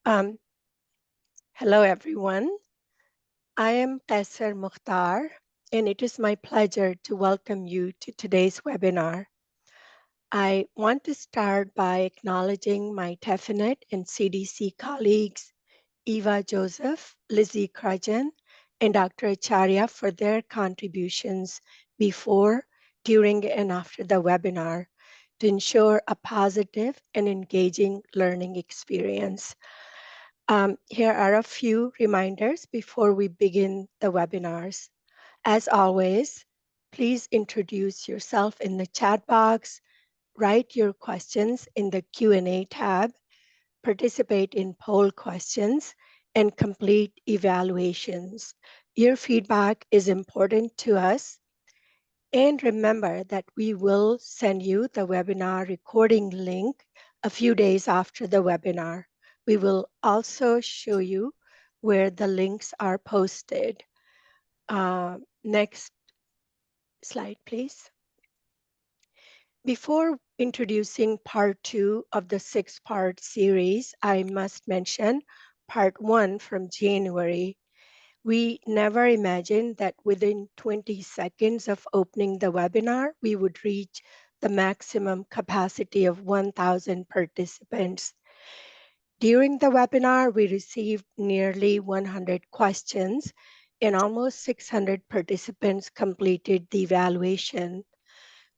Um, Hello, everyone. I am Tesser Mukhtar, and it is my pleasure to welcome you to today's webinar. I want to start by acknowledging my TEFINET and CDC colleagues, Eva Joseph, Lizzie Krajan, and Dr. Acharya for their contributions before, during, and after the webinar to ensure a positive and engaging learning experience. Here are a few reminders before we begin the webinars. As always, please introduce yourself in the chat box, write your questions in the Q&A tab, participate in poll questions, and complete evaluations. Your feedback is important to us. And remember that we will send you the webinar recording link a few days after the webinar. We will also show you where the links are posted. Next slide, please. Before introducing part 2 of the 6-part series, I must mention part 1 from January. We never imagined that within 20 seconds of opening the webinar, we would reach the maximum capacity of 1,000 participants. During the webinar, we received nearly 100 questions and almost 600 participants completed the evaluation.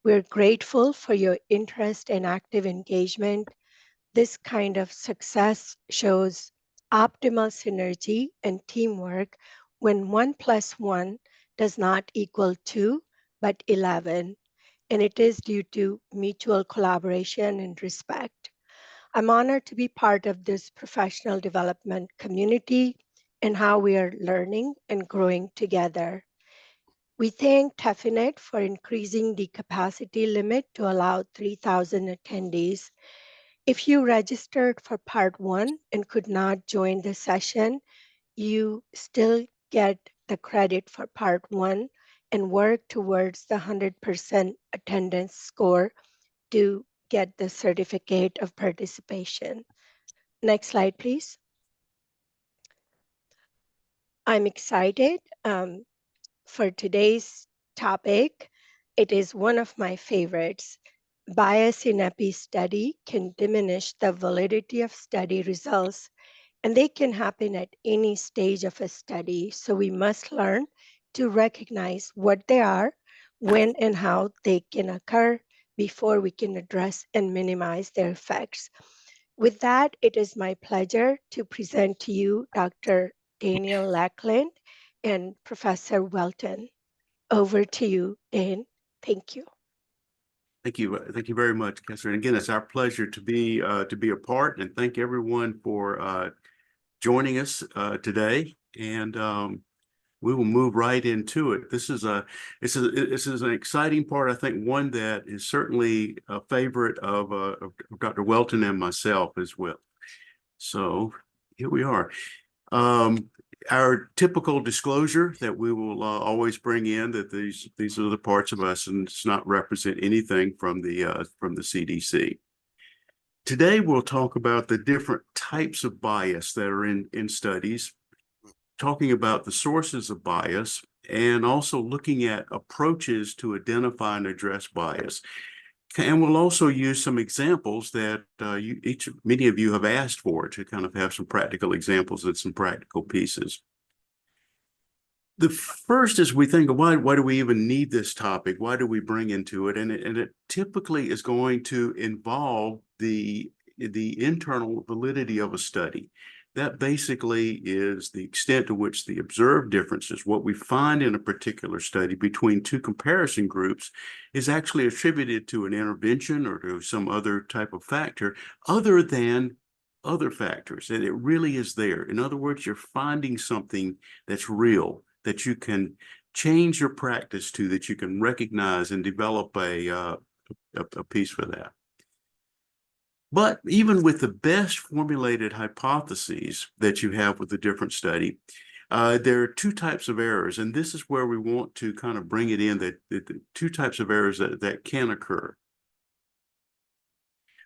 We're grateful for your interest and active engagement. This kind of success shows optimal synergy and teamwork when 1 + 1 does not equal 2, but 11, and it is due to mutual collaboration and respect. I'm honored to be part of this professional development community and how we are learning and growing together. We thank TEFINET for increasing the capacity limit to allow 3,000 attendees. If you registered for part 1 and could not join the session, you still get the credit for part 1 and work towards the 100% attendance score to get the certificate of participation. Next slide, please. I'm excited for today's topic. It is one of my favorites. Bias in epi study can diminish the validity of study results, and they can happen at any stage of a study. So we must learn to recognize what they are, when and how they can occur before we can address and minimize their effects. With that, it is my pleasure to present to you Dr. Daniel Lackland and Professor Welton. Over to you, Dan. Thank you. Thank you very much, Catherine. Again, it's our pleasure to be a part, and thank everyone for joining us today. And we will move right into it. This is an exciting part. I think one that is certainly a favorite of Dr. Welton and myself as well. So here we are. Our typical disclosure that we will always bring in that these are the parts of us and it's not represent anything from the CDC. Today we'll talk about the different types of bias that are in studies, talking about the sources of bias, and also looking at approaches to identify and address bias. And we'll also use some examples that many of you have asked for to kind of have some practical examples and some practical pieces. The first is we think, why do we even need this topic? Why do we bring into it? And it typically is going to involve the internal validity of a study. That basically is the extent to which the observed differences, what we find in a particular study between two comparison groups, is actually attributed to an intervention or to some other type of factor other than other factors. And it really is there. In other words, you're finding something that's real, that you can change your practice to, that you can recognize and develop a piece for that. But even with the best formulated hypotheses that you have with a different study, there are two types of errors, and this is where we want to kind of bring it in, that the two types of errors that can occur.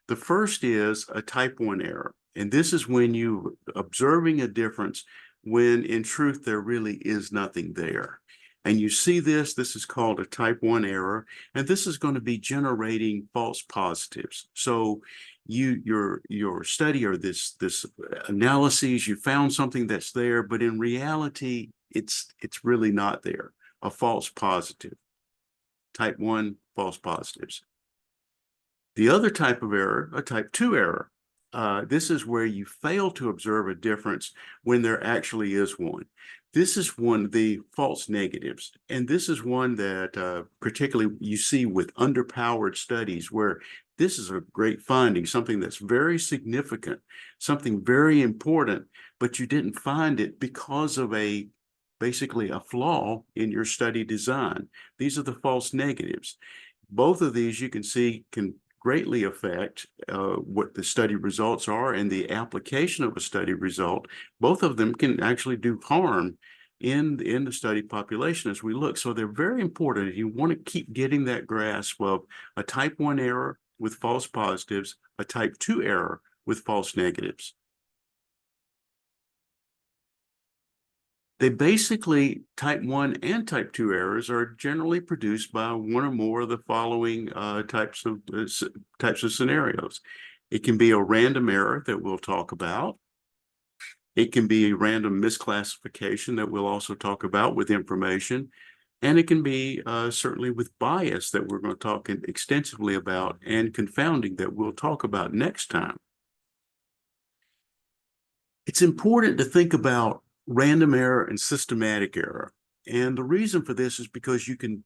The first is a type 1 error, And this is when you observing a difference when in truth there really is nothing there. And you see this is called a type 1 error, and this is going to be generating false positives. So your study or this analyses, you found something that's there, but in reality, it's really not there. A false positive. Type 1 false positives. The other type of error, a type 2 error. This is where you fail to observe a difference when there actually is one. This is one of the false negatives. And this is one that particularly you see with underpowered studies where this is a great finding, something that's very significant, something very important, but you didn't find it because of basically a flaw in your study design. These are the false negatives. Both of these you can see can greatly affect what the study results are and the application of a study result. Both of them can actually do harm in the study population as we look. So they're very important. You want to keep getting that grasp of a type 1 error with false positives, a type 2 error with false negatives. They basically, type 1 and type 2 errors are generally produced by one or more of the following types of scenarios. It can be a random error that we'll talk about. It can be a random misclassification that we'll also talk about with information. And it can be certainly with bias that we're going to talk extensively about, and confounding that we'll talk about next time. It's important to think about random error and systematic error. And the reason for this is because you can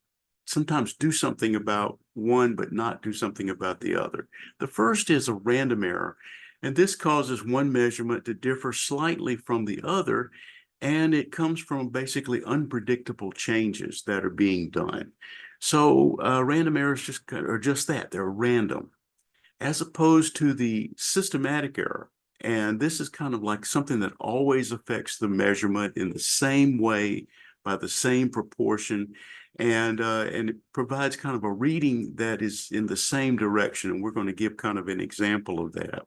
sometimes do something about one, but not do something about the other. The first is a random error, and this causes one measurement to differ slightly from the other, and it comes from basically unpredictable changes that are being done. So random errors are just that, they're random, as opposed to the systematic error. And this is kind of like something that always affects the measurement in the same way, by the same proportion, and it provides kind of a reading that is in the same direction. And we're going to give kind of an example of that.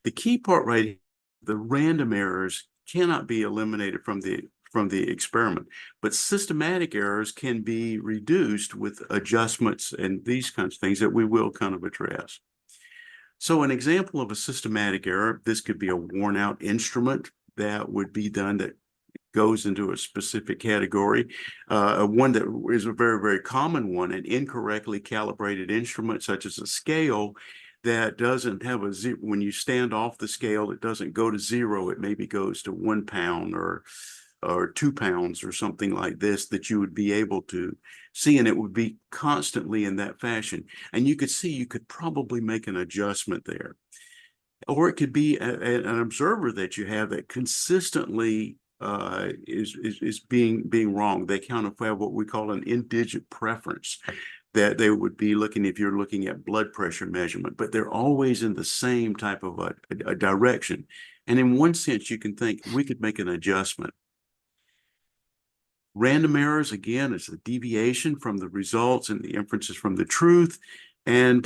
The key part right here, the random errors cannot be eliminated from the experiment, but systematic errors can be reduced with adjustments and these kinds of things that we will kind of address. So an example of a systematic error, this could be a worn out instrument that would be done that goes into a specific category. One that is a very, very common one, an incorrectly calibrated instrument such as a scale that doesn't have a zero. When you stand off the scale, it doesn't go to zero. It maybe goes to 1 pound or 2 pounds or something like this, that you would be able to see, and it would be constantly in that fashion. And you could see, you could probably make an adjustment there. Or it could be an observer that you have that consistently is being wrong. They kind of have what we call an indigent preference, that they would be looking, if you're looking at blood pressure measurement, but they're always in the same type of a direction. And in one sense, you can think we could make an adjustment. Random errors, again, is a deviation from the results and the inferences from the truth. And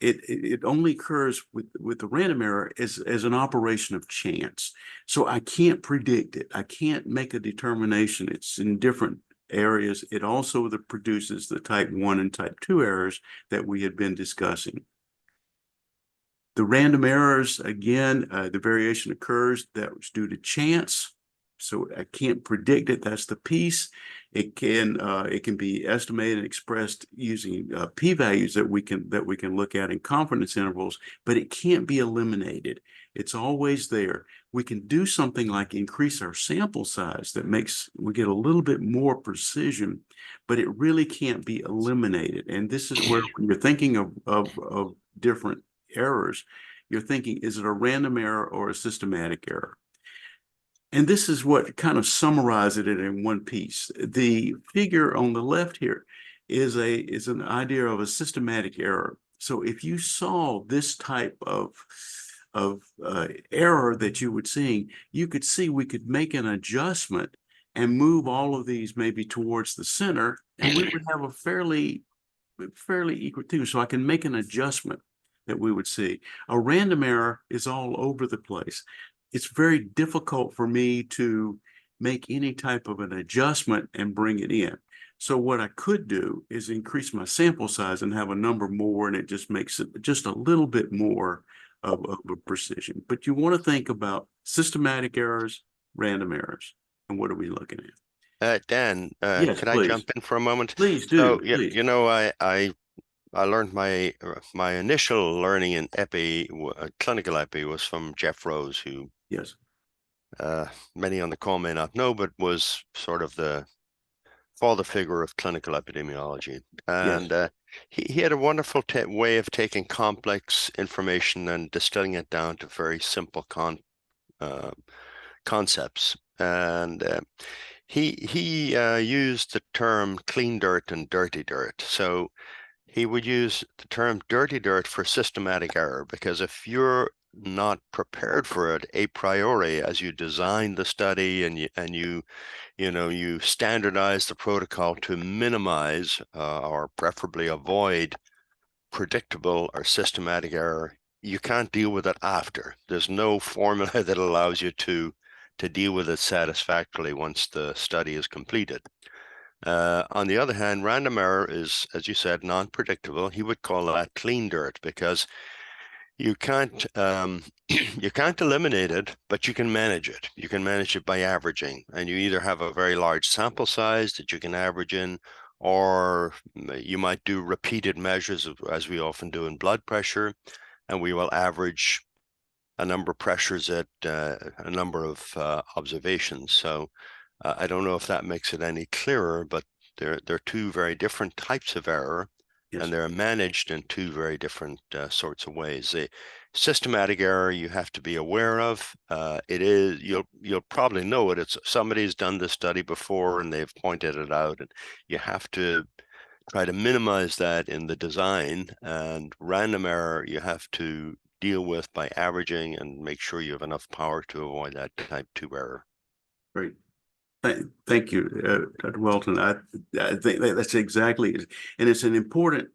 it only occurs with the random error as an operation of chance. So I can't predict it. I can't make a determination. It's in different areas. It also produces the type 1 and type 2 errors that we had been discussing. The random errors, again, the variation occurs that was due to chance. So I can't predict it. That's the piece. It can be estimated and expressed using p-values that we can look at in confidence intervals, but it can't be eliminated. It's always there. We can do something like increase our sample size that makes we get a little bit more precision, but it really can't be eliminated. And this is where, when you're thinking of different errors, you're thinking, is it a random error or a systematic error? And this is what kind of summarizes it in one piece. The figure on the left here is an idea of a systematic error. So if you saw this type of error that you would see, you could see we could make an adjustment and move all of these maybe towards the center, and we would have a fairly equal thing. So I can make an adjustment. that we would see. A random error is all over the place. It's very difficult for me to make any type of an adjustment and bring it in. So what I could do is increase my sample size and have a number more, and it just makes it just a little bit more of a precision. But you want to think about systematic errors, random errors, and what are we looking at? Dan, Yes, could I please. jump in for a moment? Please So, do, please. I learned my initial learning in clinical epi was from Jeff Rose, who Yes, many on the call may not know, but was sort of the father figure of clinical epidemiology. yes, And he had a wonderful way of taking complex information and distilling it down to very simple concepts. And he used the term clean dirt and dirty dirt. So he would use the term dirty dirt for systematic error, because if you're not prepared for it a priori as you design the study and you standardize the protocol to minimize or preferably avoid predictable or systematic error, you can't deal with it after. There's no formula that allows you to deal with it satisfactorily once the study is completed. On the other hand, random error is, as you said, non-predictable. He would call that clean dirt, because you can't you can't eliminate it, but you can manage it. You can manage it by averaging, and you either have a very large sample size that you can average in, or you might do repeated measures as we often do in blood pressure, and we will average a number of pressures at a number of observations. So I don't know if that makes it any clearer, but they're two very different types of error, yes. and they're managed in two very different sorts of ways. The systematic error you have to be aware of. It is you'll probably know it. It's somebody's done this study before and they've pointed it out, and you have to try to minimize that in the design. And random error you have to deal with by averaging and make sure you have enough power to avoid that type 2 error. Great. Thank you, Dr. Welton. I think that's exactly it. And it's an important,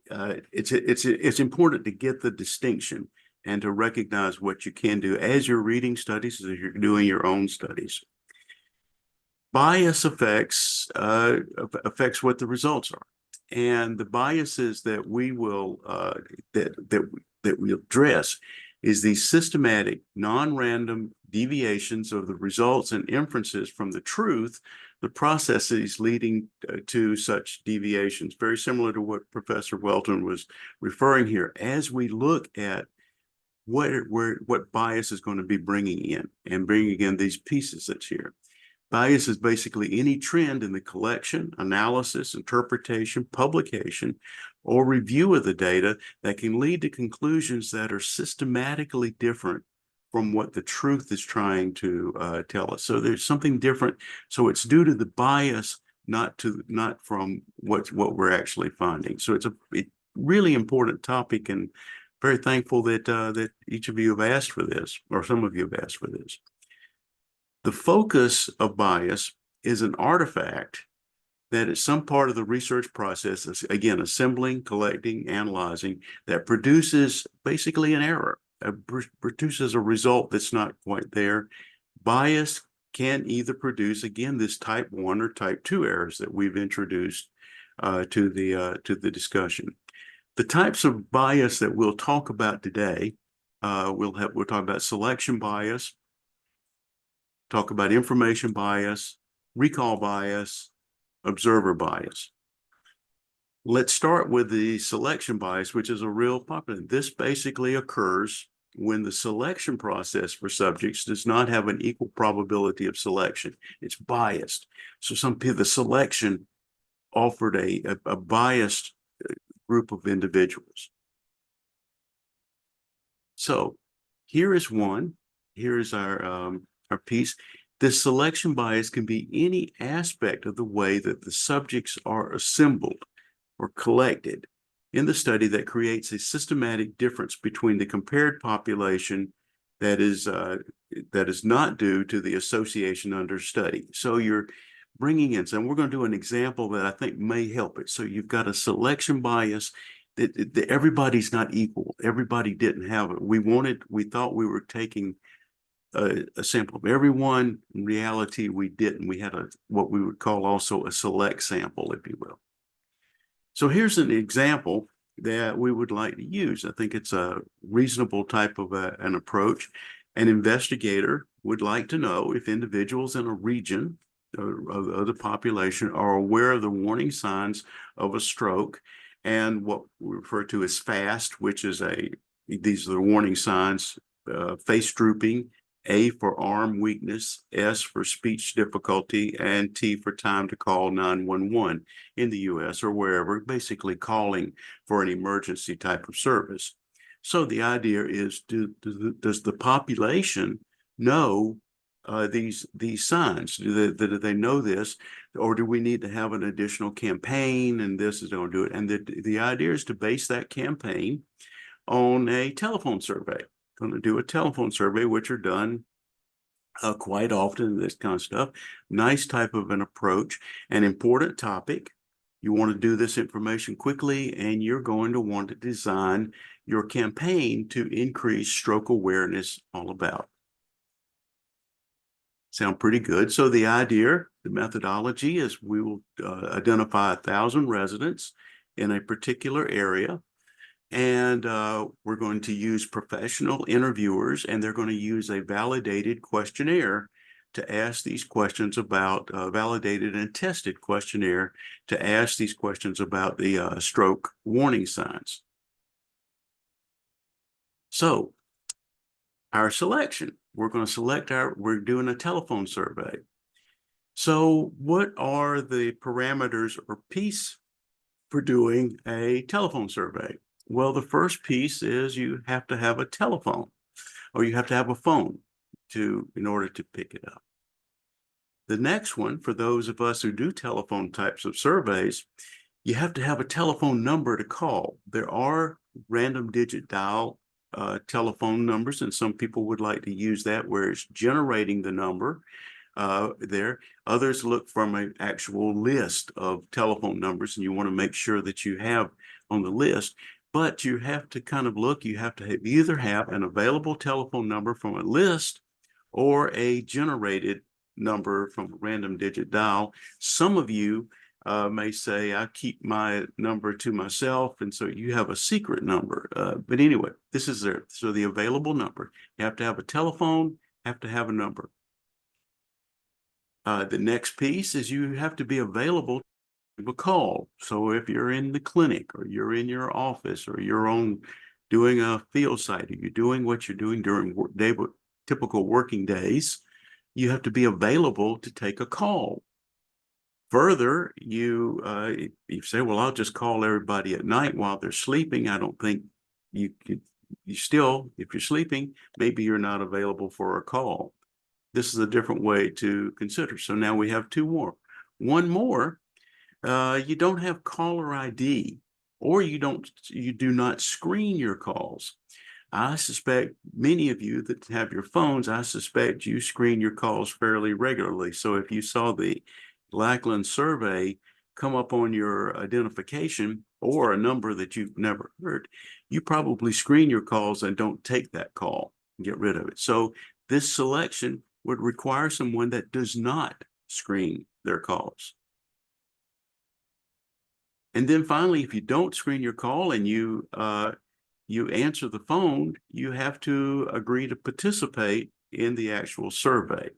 it's important to get the distinction and to recognize what you can do as you're reading studies, as you're doing your own studies. Bias affects what the results are. And the biases that we will, that we address is the systematic, non-random deviations of the results and inferences from the truth, the processes leading to such deviations, very similar to what Professor Welton was referring here. As we look at what bias is going to be bringing in and bringing in these pieces that's here. Bias is basically any trend in the collection, analysis, interpretation, publication, or review of the data that can lead to conclusions that are systematically different from what the truth is trying to tell us. So there's something different. So it's due to the bias, not from what we're actually finding. So it's a really important topic, and very thankful that that each of you have asked for this, or some of you have asked for this. The focus of bias is an artifact that is some part of the research process, again, assembling, collecting, analyzing, that produces basically an error, produces a result that's not quite there. Bias can either produce, again, this type 1 or type 2 errors that we've introduced to the discussion. The types of bias that we'll talk about today, we'll talk about selection bias, talk about information bias, recall bias, observer bias. Let's start with the selection bias, which is a real popular. This basically occurs when the selection process for subjects does not have an equal probability of selection. It's biased. So the selection offered a biased group of individuals. So here is one. Here is our piece. This selection bias can be any aspect of the way that the subjects are assembled or collected in the study that creates a systematic difference between the compared population that is not due to the association under study. So you're bringing in, and we're going to do an example that I think may help it. So you've got a selection bias everybody's not equal. Everybody didn't have it. We thought we were taking a sample of everyone. In reality, we didn't. We had what we would call also a select sample, if you will. So here's an example that we would like to use. I think it's a reasonable type of an approach. An investigator would like to know if individuals in a region of the population are aware of the warning signs of a stroke and what we refer to as FAST, which is these are the warning signs: face drooping, A for arm weakness, S for speech difficulty, and T for time to call 911 in the US or wherever, basically calling for an emergency type of service. So the idea is, does the population know these signs? Do they know this, or do we need to have an additional campaign? And this is going to do it. And the idea is to base that campaign on a telephone survey. Going to do a telephone survey, which are done quite often, this kind of stuff. Nice type of an approach, an important topic. You want to do this information quickly, and you're going to want to design your campaign to increase stroke awareness all about. Sound pretty good. So the idea, the methodology is we will identify 1,000 residents in a particular area. And we're going to use professional interviewers, and they're going to use a validated questionnaire to ask these questions about validated and tested questionnaire to ask these questions about the stroke warning signs. So our selection, we're going to select we're doing a telephone survey. So what are the parameters or piece for doing a telephone survey? Well, the first piece is you have to have a telephone, or you have to have a phone in order to pick it up. The next one, for those of us who do telephone types of surveys, you have to have a telephone number to call. There are random digit dial telephone numbers, and some people would like to use that where it's generating the number there. Others look from an actual list of telephone numbers, and you want to make sure that you have on the list. But you have to kind of look, you have to either have an available telephone number from a list or a generated number from a random digit dial. Some of you may say, I keep my number to myself, and so you have a secret number. But anyway, this is there. So the available number, you have to have a telephone, have to have a number. The next piece is you have to be available to a call. So if you're in the clinic, or you're in your office, or you're doing a field site, or you're doing what you're doing during typical working days, you have to be available to take a call. Further, you say, well, I'll just call everybody at night while they're sleeping. I don't think you still, if you're sleeping, maybe you're not available for a call. This is a different way to consider. So now we have two more. One more, you don't have caller ID, or you do not screen your calls. I suspect many of you that have your phones, I suspect you screen your calls fairly regularly. So if you saw the Lackland survey come up on your identification or a number that you've never heard, you probably screen your calls and don't take that call and get rid of it. So this selection would require someone that does not screen their calls. And then finally, if you don't screen your call and you answer the phone, you have to agree to participate in the actual survey.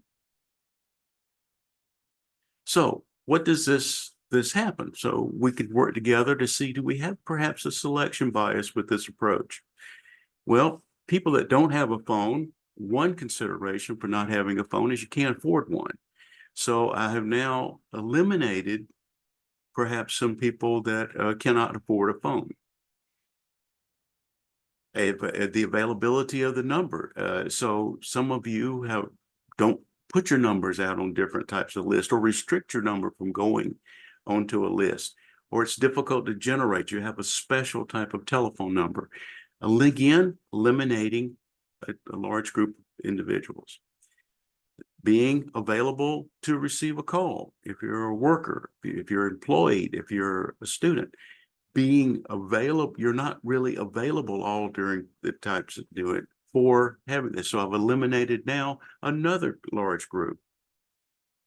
So what does this happen? So we could work together to see, do we have perhaps a selection bias with this approach? Well, people that don't have a phone, one consideration for not having a phone is you can't afford one. So I have now eliminated perhaps some people that cannot afford a phone. The availability of the number. So some of you don't put your numbers out on different types of lists, or restrict your number from going onto a list, or it's difficult to generate. You have a special type of telephone number. Again, eliminating a large group of individuals. Being available to receive a call if you're a worker, if you're employed, if you're a student. being available, you're not really available all during the types of do it for having this. So I've eliminated now another large group.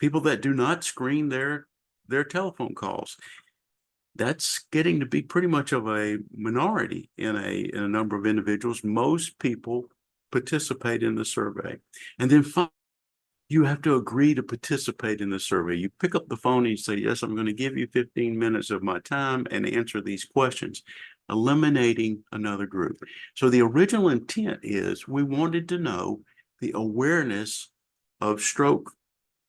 People that do not screen their telephone calls. That's getting to be pretty much of a minority in a number of individuals. Most people participate in the survey. And then you have to agree to participate in the survey. You pick up the phone and you say, yes, I'm going to give you 15 minutes of my time and answer these questions, eliminating another group. So the original intent is we wanted to know the awareness of stroke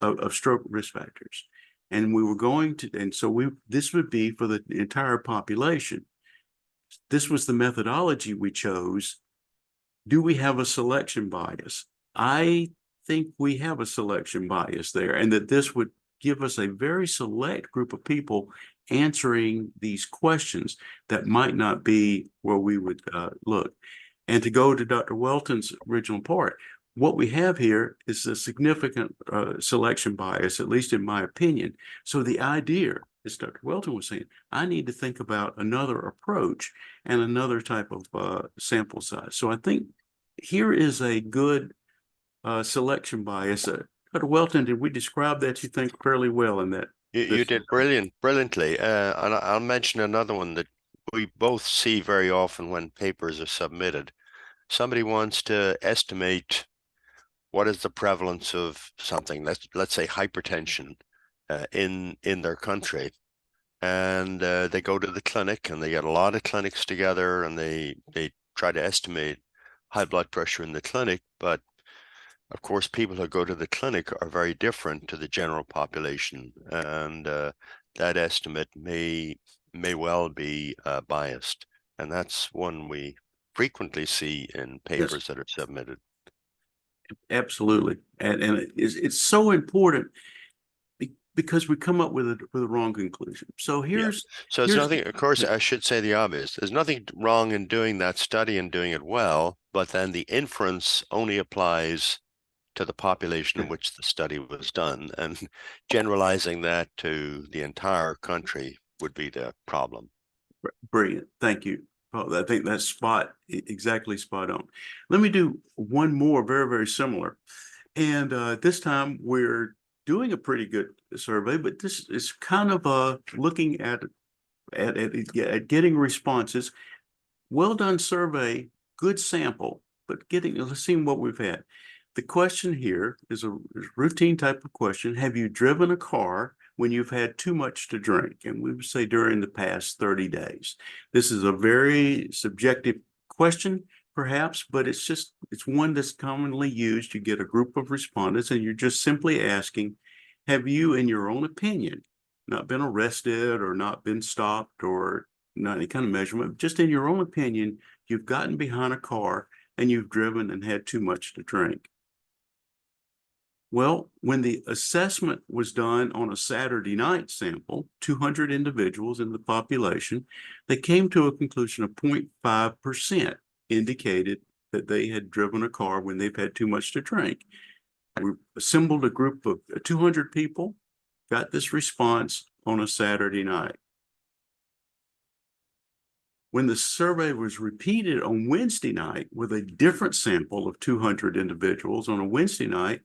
risk factors. And we were going to, and so this would be for the entire population. This was the methodology we chose. Do we have a selection bias? I think we have a selection bias there, and that this would give us a very select group of people answering these questions that might not be where we would look. And to go to Dr. Welton's original part, what we have here is a significant selection bias, at least in my opinion. So the idea, as Dr. Welton was saying, I need to think about another approach and another type of sample size. So I think here is a good selection bias. Dr. Welton, did we describe that, you think, fairly well in that? You did brilliantly. And I'll mention another one that we both see very often when papers are submitted. Somebody wants to estimate what is the prevalence of something, let's say hypertension in their country. And they go to the clinic and they get a lot of clinics together and they try to estimate high blood pressure in the clinic. But of course, people who go to the clinic are very different to the general population, and that estimate may well be biased. And that's one we frequently see in papers Yes. that are submitted. Absolutely. And it's so important because we come up with a wrong conclusion. So here's So there's nothing, of course, I should say the obvious. There's nothing wrong in doing that study and doing it well, but then the inference only applies to the population in which the study was done, and generalizing that to the entire country would be the problem. brilliant. Thank you. Paul. I think that's exactly spot on. Let me do one more very, very similar. And this time we're doing a pretty good survey, but this is kind of looking at getting responses. Well done survey, good sample, but let's see what we've had. The question here is a routine type of question. Have you driven a car when you've had too much to drink? And we would say during the past 30 days. This is a very subjective question, perhaps, but it's one that's commonly used. You get a group of respondents and you're just simply asking, have you, in your own opinion, not been arrested or not been stopped or not any kind of measurement, just in your own opinion, you've gotten behind a car and you've driven and had too much to drink? Well, when the assessment was done on a Saturday night sample, 200 individuals in the population, they came to a conclusion of 0.5% indicated that they had driven a car when they've had too much to drink. We assembled a group of 200 people, got this response on a Saturday night. When the survey was repeated on Wednesday night with a different sample of 200 individuals on a Wednesday night,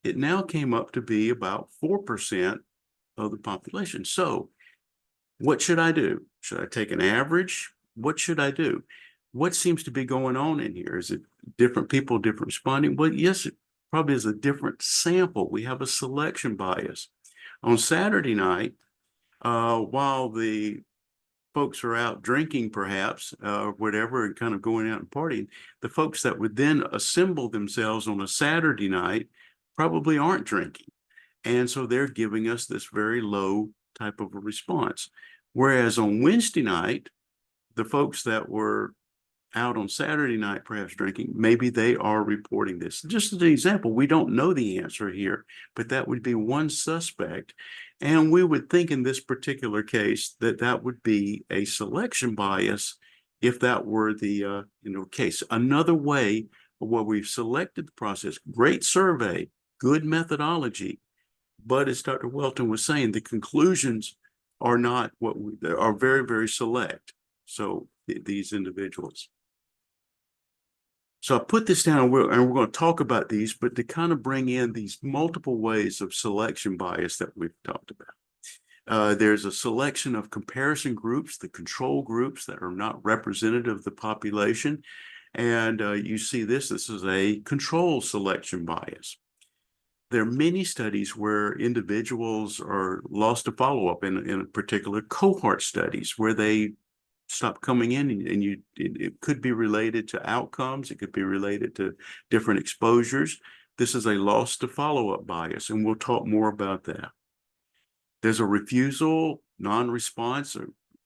it now came up to be about 4% of the population. So what should I do? Should I take an average? What should I do? What seems to be going on in here? Is it different people, different responding? Well, yes, it probably is a different sample. We have a selection bias. On Saturday night, while the folks are out drinking perhaps, whatever, and kind of going out and partying, the folks that would then assemble themselves on a Saturday night probably aren't drinking. And so they're giving us this very low type of a response. Whereas on Wednesday night, the folks that were out on Saturday night, perhaps drinking, maybe they are reporting this. Just as an example, we don't know the answer here, but that would be one suspect. And we would think in this particular case that that would be a selection bias if that were the case. Another way where we've selected the process, great survey, good methodology, but as Dr. Welton was saying, the conclusions are not what we are very, very select. So these individuals. So I put this down, and we're going to talk about these, but to kind of bring in these multiple ways of selection bias that we've talked about. There's a selection of comparison groups, the control groups that are not representative of the population. And you see this is a control selection bias. There are many studies where individuals are lost to follow-up in particular cohort studies where they stop coming in, and it could be related to outcomes. It could be related to different exposures. This is a loss to follow-up bias, and we'll talk more about that. There's a refusal, non-response,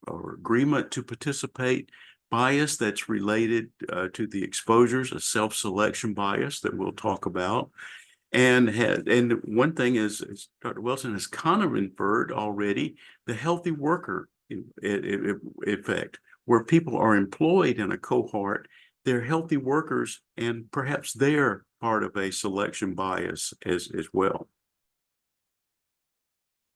or agreement to participate bias that's related to the exposures, a self-selection bias that we'll talk about. And one thing is, as Dr. Wilson has kind of inferred already, the healthy worker effect, where people are employed in a cohort, they're healthy workers, and perhaps they're part of a selection bias as well.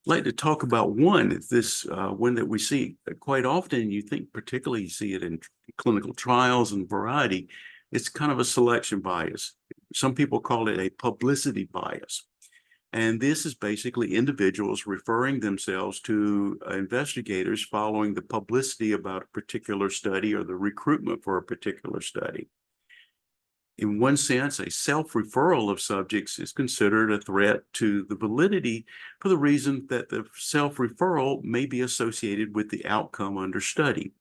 I'd like to talk about one that we see quite often. You think particularly you see it in clinical trials and variety. It's kind of a selection bias. Some people call it a publicity bias. And this is basically individuals referring themselves to investigators following the publicity about a particular study or the recruitment for a particular study. In one sense, a self-referral of subjects is considered a threat to the validity for the reason that the self-referral may be associated with the outcome under study.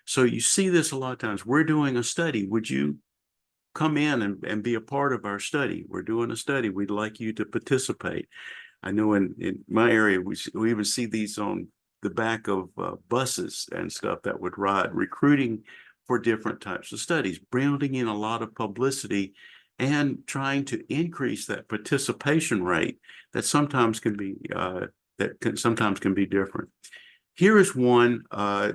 So you see this a lot of times. We're doing a study. Would you come in and be a part of our study? We're doing a study. We'd like you to participate. I know in my area, we even see these on the back of buses and stuff that would ride, recruiting for different types of studies, bringing in a lot of publicity and trying to increase that participation rate that sometimes can be different. Here is one,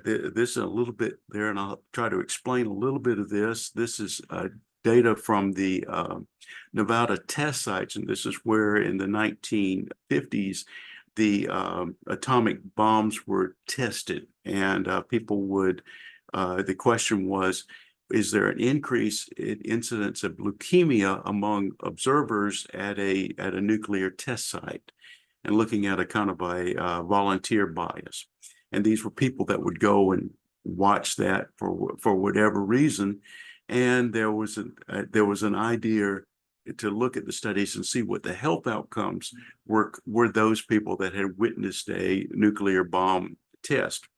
this is a little bit there, and I'll try to explain a little bit of this. This is data from the Nevada test sites, and this is where in the 1950s, the atomic bombs were tested, and people would, the question was, is there an increase in incidence of leukemia among observers at a nuclear test site? And looking at a kind of a volunteer bias. And these were people that would go and watch that for whatever reason. And there was an idea to look at the studies and see what the health outcomes were those people that had witnessed a nuclear bomb test.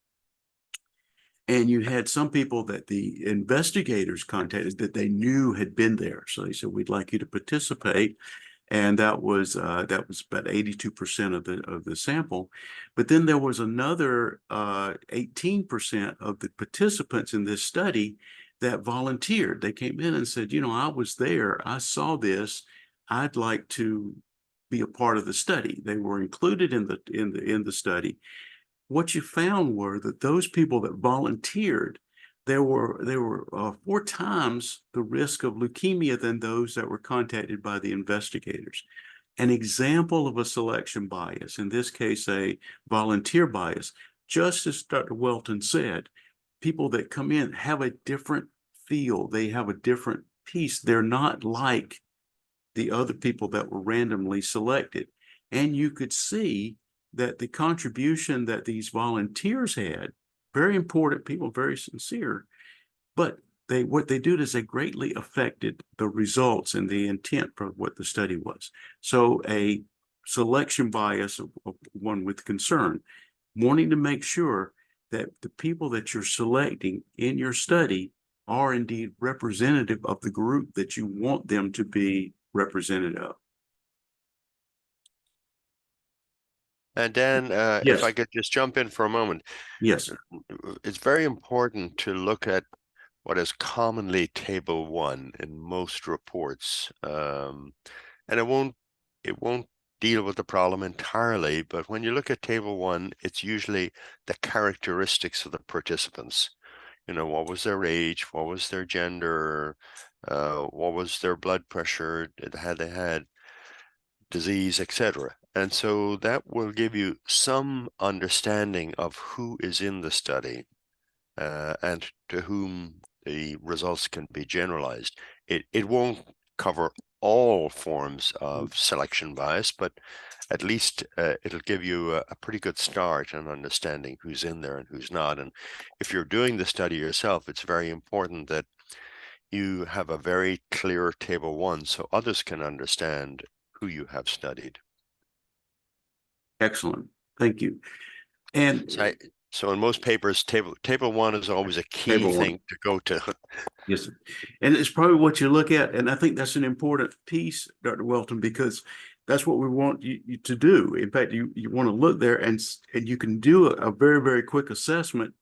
And you had some people that the investigators contacted that they knew had been there. So they said, we'd like you to participate. And that was about 82% of the sample. But then there was another 18% of the participants in this study that volunteered. They came in and said, I was there, I saw this, I'd like to be a part of the study. They were included in the study. What you found were that those people that volunteered, there were 4 times the risk of leukemia than those that were contacted by the investigators. An example of a selection bias, in this case, a volunteer bias. Just as Dr. Welton said, people that come in have a different feel. They have a different piece. They're not like the other people that were randomly selected. And you could see that the contribution that these volunteers had, very important people, very sincere, but what they did is they greatly affected the results and the intent for what the study was. So a selection bias of one with concern, wanting to make sure that the people that you're selecting in your study are indeed representative of the group that you want them to be representative of. And Dan, Yes. if I could just jump in for a moment. Yes. It's very important to look at what is commonly table 1 in most reports. And it won't deal with the problem entirely, but when you look at table 1, it's usually the characteristics of the participants. What was their age, what was their gender, what was their blood pressure, had they had disease, etc. And so that will give you some understanding of who is in the study and to whom the results can be generalized. It won't cover all forms of selection bias, but at least it'll give you a pretty good start in understanding who's in there and who's not. And if you're doing the study yourself, it's very important that you have a very clear table one so others can understand who you have studied. Excellent. Thank you. And So in most papers, table one is always a key table one. thing to go to. Yes, sir. And it's probably what you look at. And I think that's an important piece, Dr. Welton, because that's what we want you to do. In fact, you want to look there and you can do a very, very quick assessment.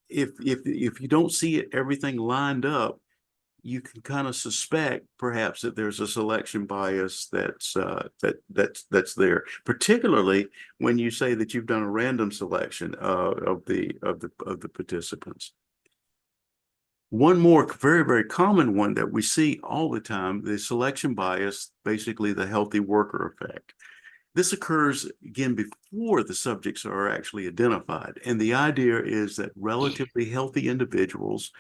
If you don't see it, everything lined up, you can kind of suspect perhaps that there's a selection bias that's there, particularly when you say that you've done a random selection of the participants. One more very, very common one that we see all the time, the selection bias, basically the healthy worker effect. This occurs again before the subjects are actually identified. And the idea is that relatively healthy individuals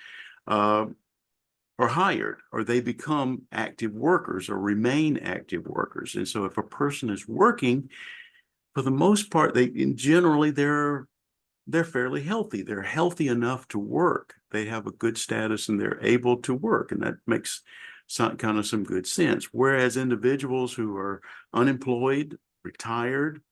are hired, or they become active workers or remain active workers. And so if a person is working, for the most part, generally they're fairly healthy. They're healthy enough to work. They have a good status and they're able to work. And that makes some good sense. Whereas individuals who are unemployed, retired,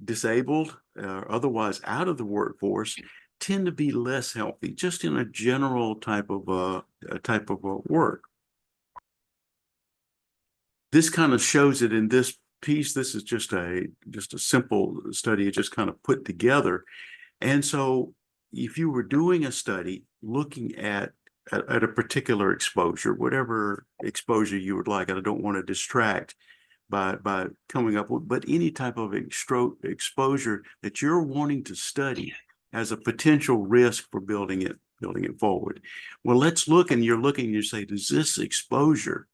disabled, otherwise out of the workforce tend to be less healthy, just in a general type of work. This kind of shows it in this piece. This is just a simple study, just kind of put together. And so if you were doing a study looking at a particular exposure, whatever exposure you would like, and I don't want to distract by coming up with, but any type of exposure that you're wanting to study as a potential risk for building it forward. Well, let's look, and you're looking, you say, does this exposure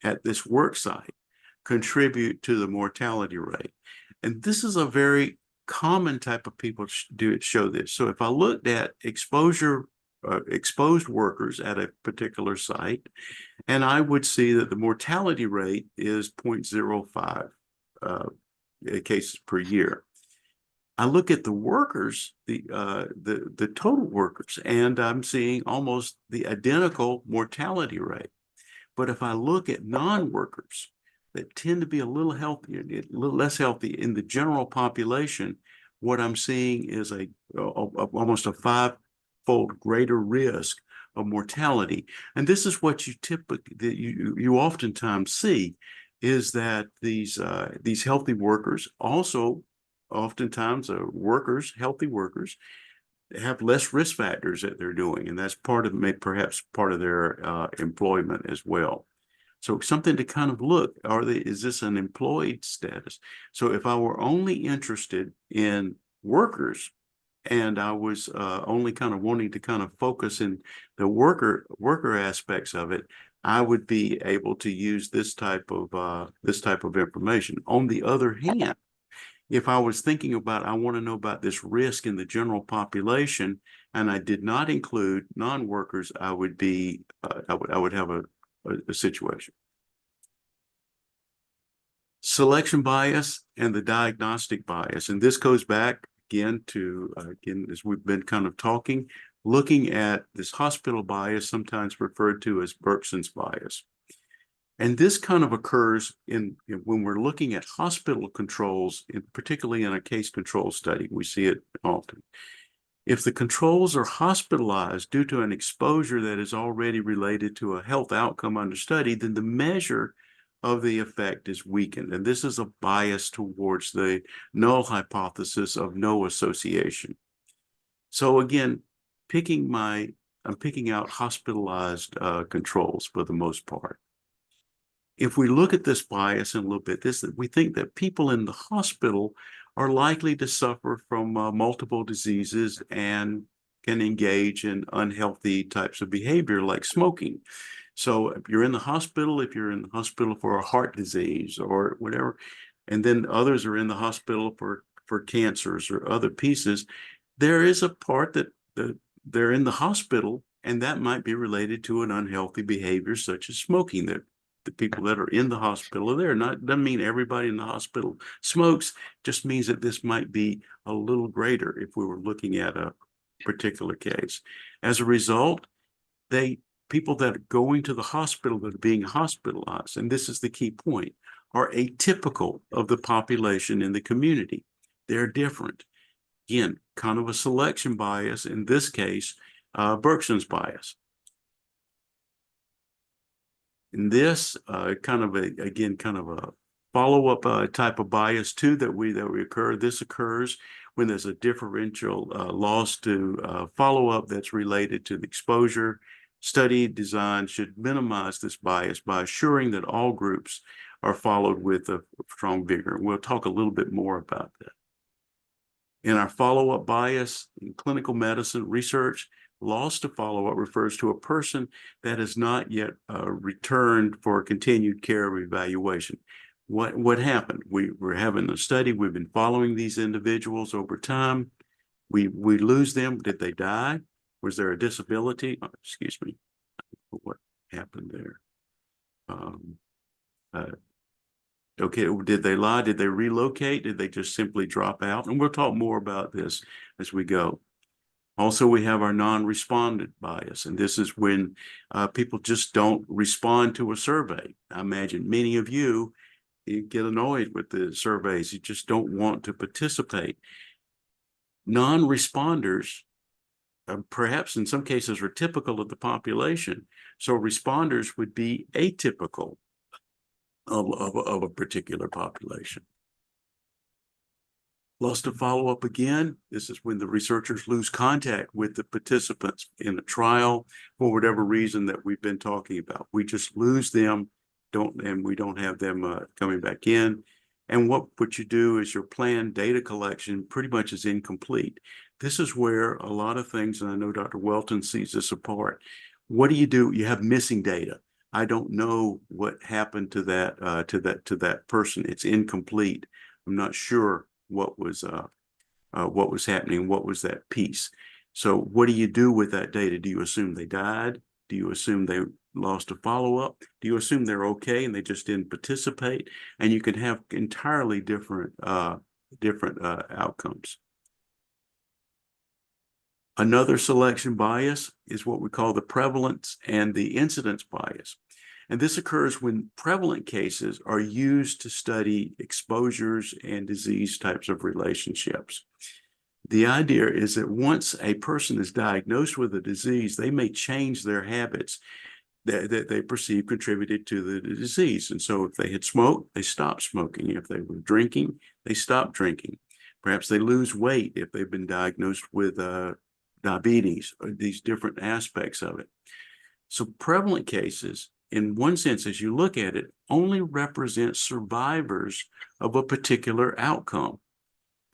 at this work site contribute to the mortality rate? And this is a very common type of people show this. So if I looked at exposed workers at a particular site, and I would see that the mortality rate is 0.05 cases per year. I look at the workers, the total workers, and I'm seeing almost the identical mortality rate. But if I look at non-workers that tend to be a little healthier, a little less healthy in the general population, what I'm seeing is almost a 5-fold greater risk of mortality. And this is what you oftentimes see, is that these healthy workers also oftentimes healthy workers have less risk factors that they're doing, and that's perhaps part of their employment as well. So something to kind of look, is this an employed status? So if I were only interested in workers, and I was only kind of wanting to kind of focus in the worker aspects of it, I would be able to use this type of information. On the other hand, if I was thinking about, I want to know about this risk in the general population, and I did not include non-workers, I would have a situation. Selection bias and the diagnostic bias. And this goes back again to, as we've been kind of talking, looking at this hospital bias, sometimes referred to as Bergson's bias. And this kind of occurs when we're looking at hospital controls, particularly in a case control study. We see it often. If the controls are hospitalized due to an exposure that is already related to a health outcome under study, then the measure of the effect is weakened. And this is a bias towards the null hypothesis of no association. So again, I'm picking out hospitalized controls for the most part. If we look at this bias in a little bit, we think that people in the hospital are likely to suffer from multiple diseases and can engage in unhealthy types of behavior like smoking. So if you're in the hospital for a heart disease or whatever, and then others are in the hospital for cancers or other pieces, there is a part that they're in the hospital, and that might be related to an unhealthy behavior such as smoking. That the people that are in the hospital are there. Doesn't mean everybody in the hospital smokes, just means that this might be a little greater if we were looking at a particular case. As a result, people that are going to the hospital, that are being hospitalized, and this is the key point, are atypical of the population in the community. They're different. Again, kind of a selection bias, in this case, Bergson's bias. In this, kind of a follow-up type of bias too that we occur. This occurs when there's a differential loss to follow-up that's related to the exposure. Study design should minimize this bias by assuring that all groups are followed with a strong vigor. We'll talk a little bit more about that. In our follow-up bias in clinical medicine research, loss to follow-up refers to a person that has not yet returned for continued care or evaluation. What happened? We're having a study. We've been following these individuals over time. We lose them. Did they die? Was there a disability? Oh, excuse me. What happened there? Okay, did they lie? Did they relocate? Did they just simply drop out? And we'll talk more about this as we go. Also, we have our non-respondent bias, and this is when people just don't respond to a survey. I imagine many of you get annoyed with the surveys. You just don't want to participate. Non-responders, perhaps in some cases, are typical of the population. So responders would be atypical of a particular population. Loss to follow-up again. This is when the researchers lose contact with the participants in a trial for whatever reason that we've been talking about. We just lose them, and we don't have them coming back in. And what you do is your planned data collection pretty much is incomplete. This is where a lot of things, and I know Dr. Welton sees this apart. What do? You have missing data. I don't know what happened to that person. It's incomplete. I'm not sure what was happening. What was that piece? So what do you do with that data? Do you assume they died? Do you assume they lost a follow-up? Do you assume they're okay and they just didn't participate? And you can have entirely different outcomes. Another selection bias is what we call the prevalence and the incidence bias. And this occurs when prevalent cases are used to study exposures and disease types of relationships. The idea is that once a person is diagnosed with a disease, they may change their habits that they perceive contributed to the disease. And so if they had smoked, they stop smoking. If they were drinking, they stop drinking. Perhaps they lose weight if they've been diagnosed with diabetes, or these different aspects of it. So prevalent cases, in one sense, as you look at it, only represent survivors of a particular outcome,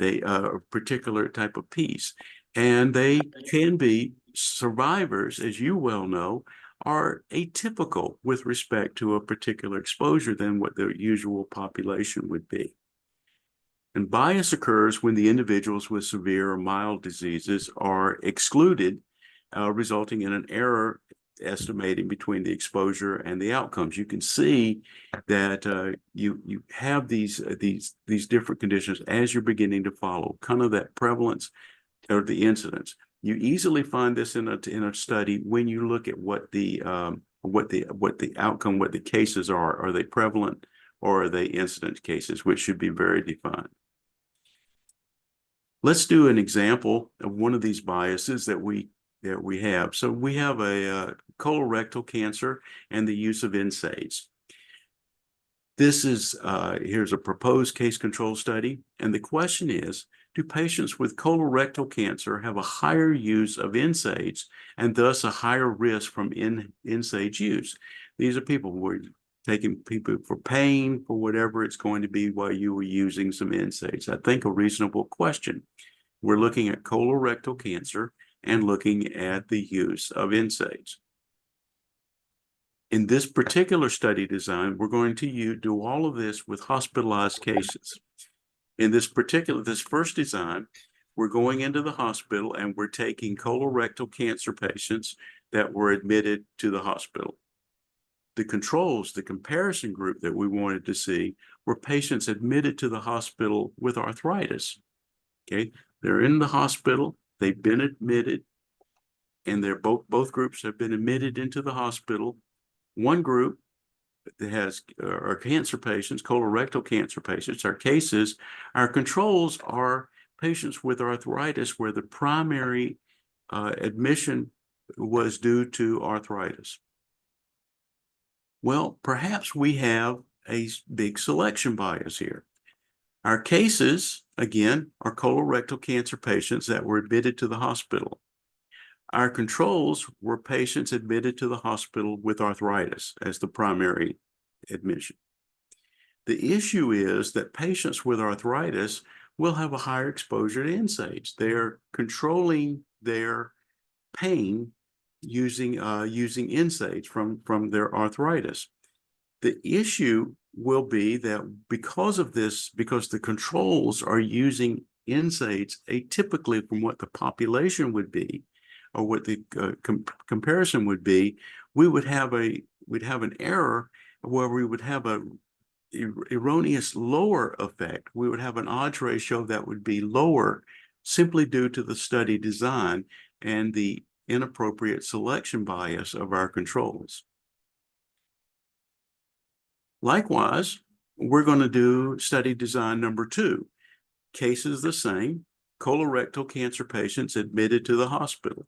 a particular type of piece. And they can be survivors, as you well know, are atypical with respect to a particular exposure than what the usual population would be. And bias occurs when the individuals with severe or mild diseases are excluded, resulting in an error estimating between the exposure and the outcomes. You can see that you have these different conditions as you're beginning to follow, kind of that prevalence or the incidence. You easily find this in a study when you look at what the outcome, what the cases are. Are they prevalent or are they incidence cases, which should be very defined? Let's do an example of one of these biases that we have. So we have a colorectal cancer and the use of NSAIDs. This is, here's a proposed case control study. And the question is, do patients with colorectal cancer have a higher use of NSAIDs and thus a higher risk from NSAID use? These are people who are taking people for pain, for whatever it's going to be while you were using some NSAIDs. I think a reasonable question. We're looking at colorectal cancer and looking at the use of NSAIDs. In this particular study design, we're going to do all of this with hospitalized cases. In this first design, we're going into the hospital and we're taking colorectal cancer patients that were admitted to the hospital. The controls, the comparison group that we wanted to see were patients admitted to the hospital with arthritis. Okay, they're in the hospital, they've been admitted, and they're both groups have been admitted into the hospital. One group that has our cancer patients, colorectal cancer patients, our cases, our controls are patients with arthritis where the primary admission was due to arthritis. Well, perhaps we have a big selection bias here. Our cases, again, are colorectal cancer patients that were admitted to the hospital. Our controls were patients admitted to the hospital with arthritis as the primary admission. The issue is that patients with arthritis will have a higher exposure to NSAIDs. They're controlling their pain using NSAIDs from their arthritis. The issue will be that because of this, because the controls are using NSAIDs atypically from what the population would be, or what the comparison would be, we'd have an error where we would have a erroneous lower effect. We would have an odds ratio that would be lower simply due to the study design and the inappropriate selection bias of our controls. Likewise, we're going to do study design number 2. Case is the same, colorectal cancer patients admitted to the hospital.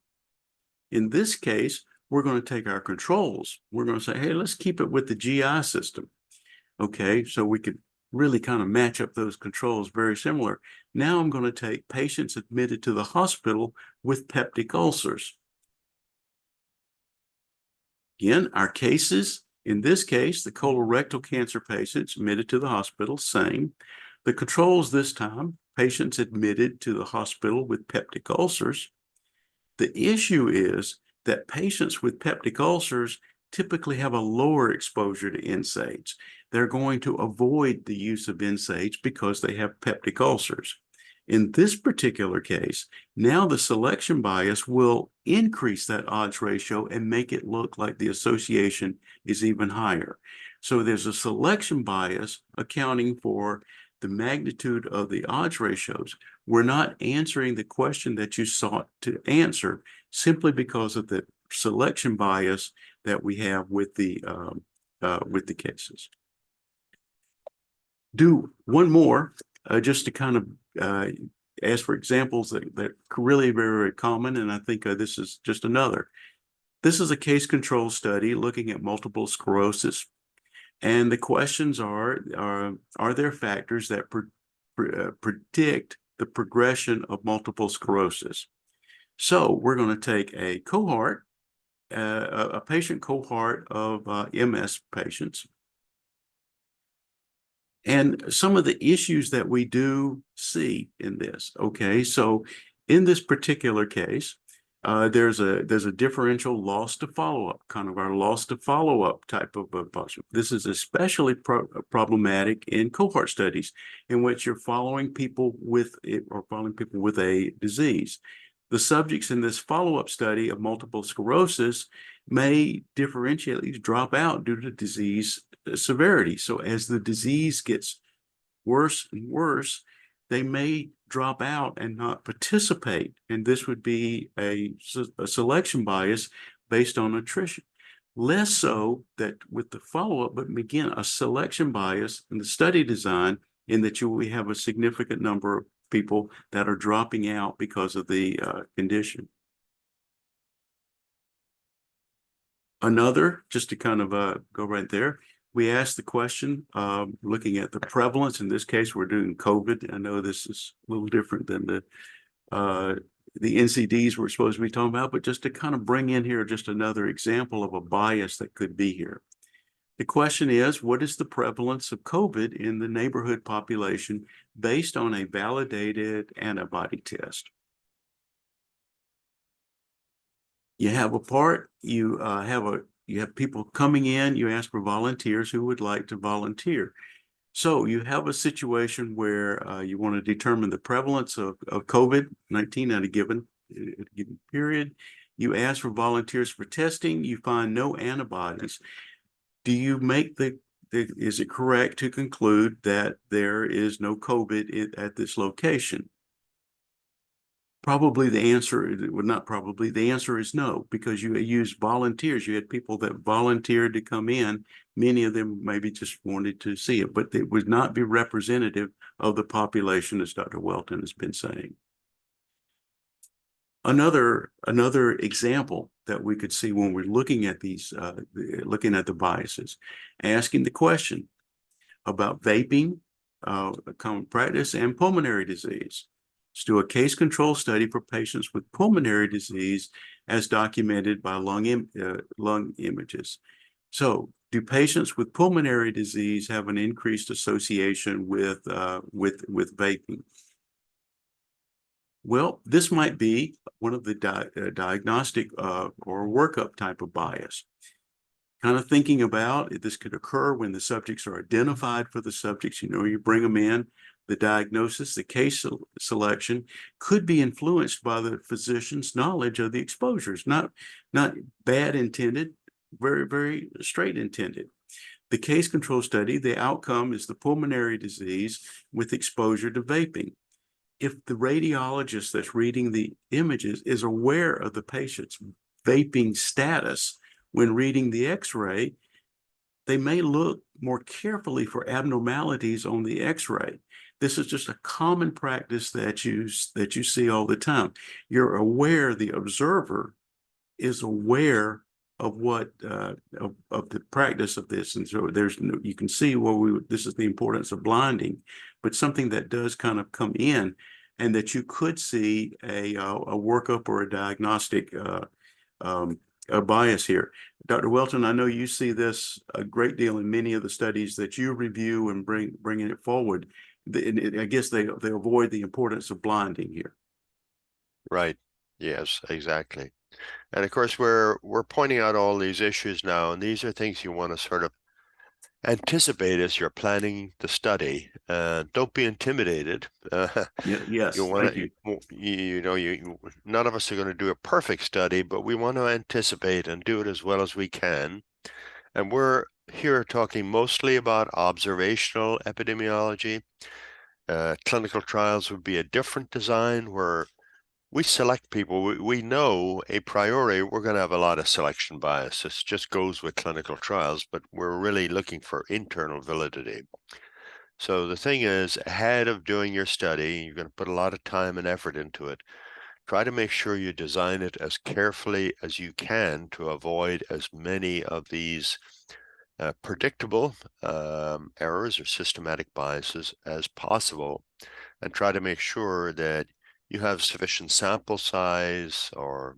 In this case, we're going to take our controls. We're going to say, hey, let's keep it with the GI system. Okay, so we could really kind of match up those controls very similar. Now I'm going to take patients admitted to the hospital with peptic ulcers. Again, our cases, in this case, the colorectal cancer patients admitted to the hospital, same. The controls this time, patients admitted to the hospital with peptic ulcers. The issue is that patients with peptic ulcers typically have a lower exposure to NSAIDs. They're going to avoid the use of NSAIDs because they have peptic ulcers. In this particular case, now the selection bias will increase that odds ratio and make it look like the association is even higher. So there's a selection bias accounting for the magnitude of the odds ratios. We're not answering the question that you sought to answer simply because of the selection bias that we have with the cases. Do one more just to kind of ask for examples that are really very, very common, and I think this is just another. This is a case control study looking at multiple sclerosis, and the questions are there factors that predict the progression of multiple sclerosis? So we're going to take a cohort, a patient cohort of MS patients. And some of the issues that we do see in this, okay? So in this particular case, there's a differential loss to follow-up, kind of our loss to follow-up type of posture. This is especially problematic in cohort studies in which you're following people with a disease. The subjects in this follow-up study of multiple sclerosis may differentially drop out due to disease severity. So as the disease gets worse and worse, they may drop out and not participate. And this would be a selection bias based on attrition. Less so that with the follow-up, but again, a selection bias in the study design in that we have a significant number of people that are dropping out because of the condition. Another, just to kind of go right there, we asked the question, looking at the prevalence. In this case, we're doing COVID. I know this is a little different than the NCDs we're supposed to be talking about, but just to kind of bring in here just another example of a bias that could be here. The question is, what is the prevalence of COVID in the neighborhood population based on a validated antibody test? You have a part, you have You have people coming in, you ask for volunteers who would like to volunteer. So you have a situation where you want to determine the prevalence of COVID-19 at a given period. You ask for volunteers for testing, you find no antibodies. Do you make is it correct to conclude that there is no COVID at this location? Probably the answer, well, not probably, the answer is no, because you used volunteers. You had people that volunteered to come in. Many of them maybe just wanted to see it, but it would not be representative of the population, as Dr. Welton has been saying. Another example that we could see when we're looking at these, looking at the biases, asking the question about vaping, common practice, and pulmonary disease. Let's do a case control study for patients with pulmonary disease as documented by lung images. So, do patients with pulmonary disease have an increased association with vaping? Well, this might be one of the diagnostic or workup type of bias. Kind of thinking about this could occur when the subjects are identified for the subjects. You bring them in. The diagnosis, the case selection could be influenced by the physician's knowledge of the exposures, not bad intended, very, very straight intended. The case control study, the outcome is the pulmonary disease with exposure to vaping. If the radiologist that's reading the images is aware of the patient's vaping status when reading the x-ray, they may look more carefully for abnormalities on the x-ray. This is just a common practice that you see all the time. You're aware, the observer is aware of what of the practice of this, and so there's no, you can see where this is the importance of blinding, but something that does kind of come in, and that you could see a workup or a diagnostic a bias here. Dr. Welton, I know you see this a great deal in many of the studies that you review and bringing it forward. I guess they avoid the importance of blinding here. Right. Yes, exactly. And of course, we're pointing out all these issues now, and these are things you want to sort of anticipate as you're planning the study. Don't be intimidated. Yes, You want thank to, none of us are going to do a perfect study, but we want to anticipate and do it as well as we can. And we're here talking mostly about observational epidemiology. Clinical trials would be a different design where we select people. We know a priori we're going to have a lot of selection bias. This just goes with clinical trials, but we're really looking for internal validity. So the thing is, ahead of doing your study, you're going to put a lot of time and effort into it. Try to make sure you design it as carefully as you can to avoid as many of these predictable errors or systematic biases as possible, and try to make sure that you have sufficient sample size, or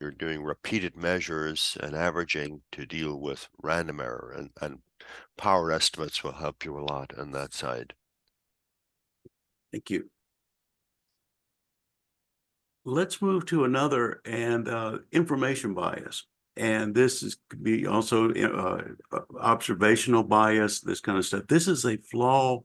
you're doing repeated measures and averaging to deal with random error, and power estimates will help you a lot on that side. Thank you. Let's move to another, and information bias. And this could be also observational bias, this kind of stuff. This is a flaw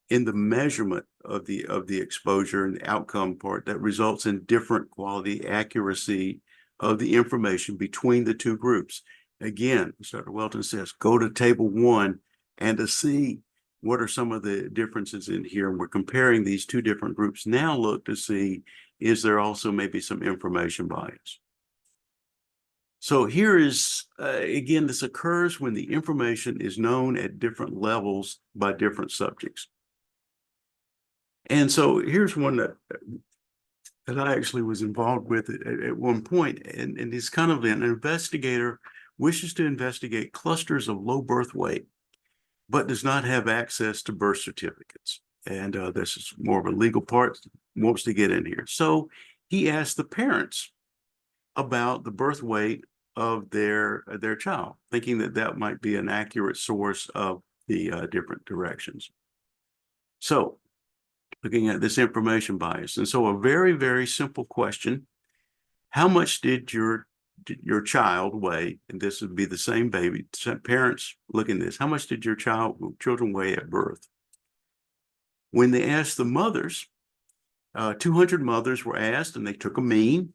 in the measurement of the exposure and the outcome part that results in different quality accuracy of the information between the two groups. Again, as Dr. Welton says, go to table 1 and to see what are some of the differences in here. And we're comparing these two different groups. Now look to see, is there also maybe some information bias? So here is, again, this occurs when the information is known at different levels by different subjects. And so here's one that I actually was involved with at one point, and it's kind of an investigator wishes to investigate clusters of low birth weight, but does not have access to birth certificates. And this is more of a legal part, wants to get in here. So he asked the parents about the birth weight of their child, thinking that that might be an accurate source of the different directions. So looking at this information bias. And so a very, very simple question: how much did your your child weigh? And this would be the same baby. Parents look at this. How much did your children weigh at birth? When they asked the mothers, 200 mothers were asked, and they took a mean,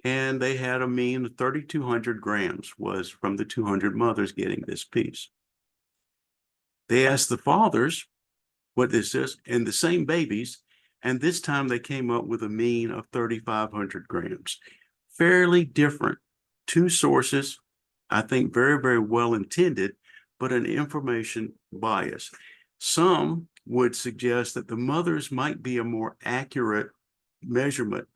and they had a mean of 3,200 grams was from the 200 mothers getting this piece. They asked the fathers what this is, and the same babies, and this time they came up with a mean of 3,500 grams. Fairly different. Two sources, I think very, very well intended, but an information bias. Some would suggest that the mothers might be a more accurate measurement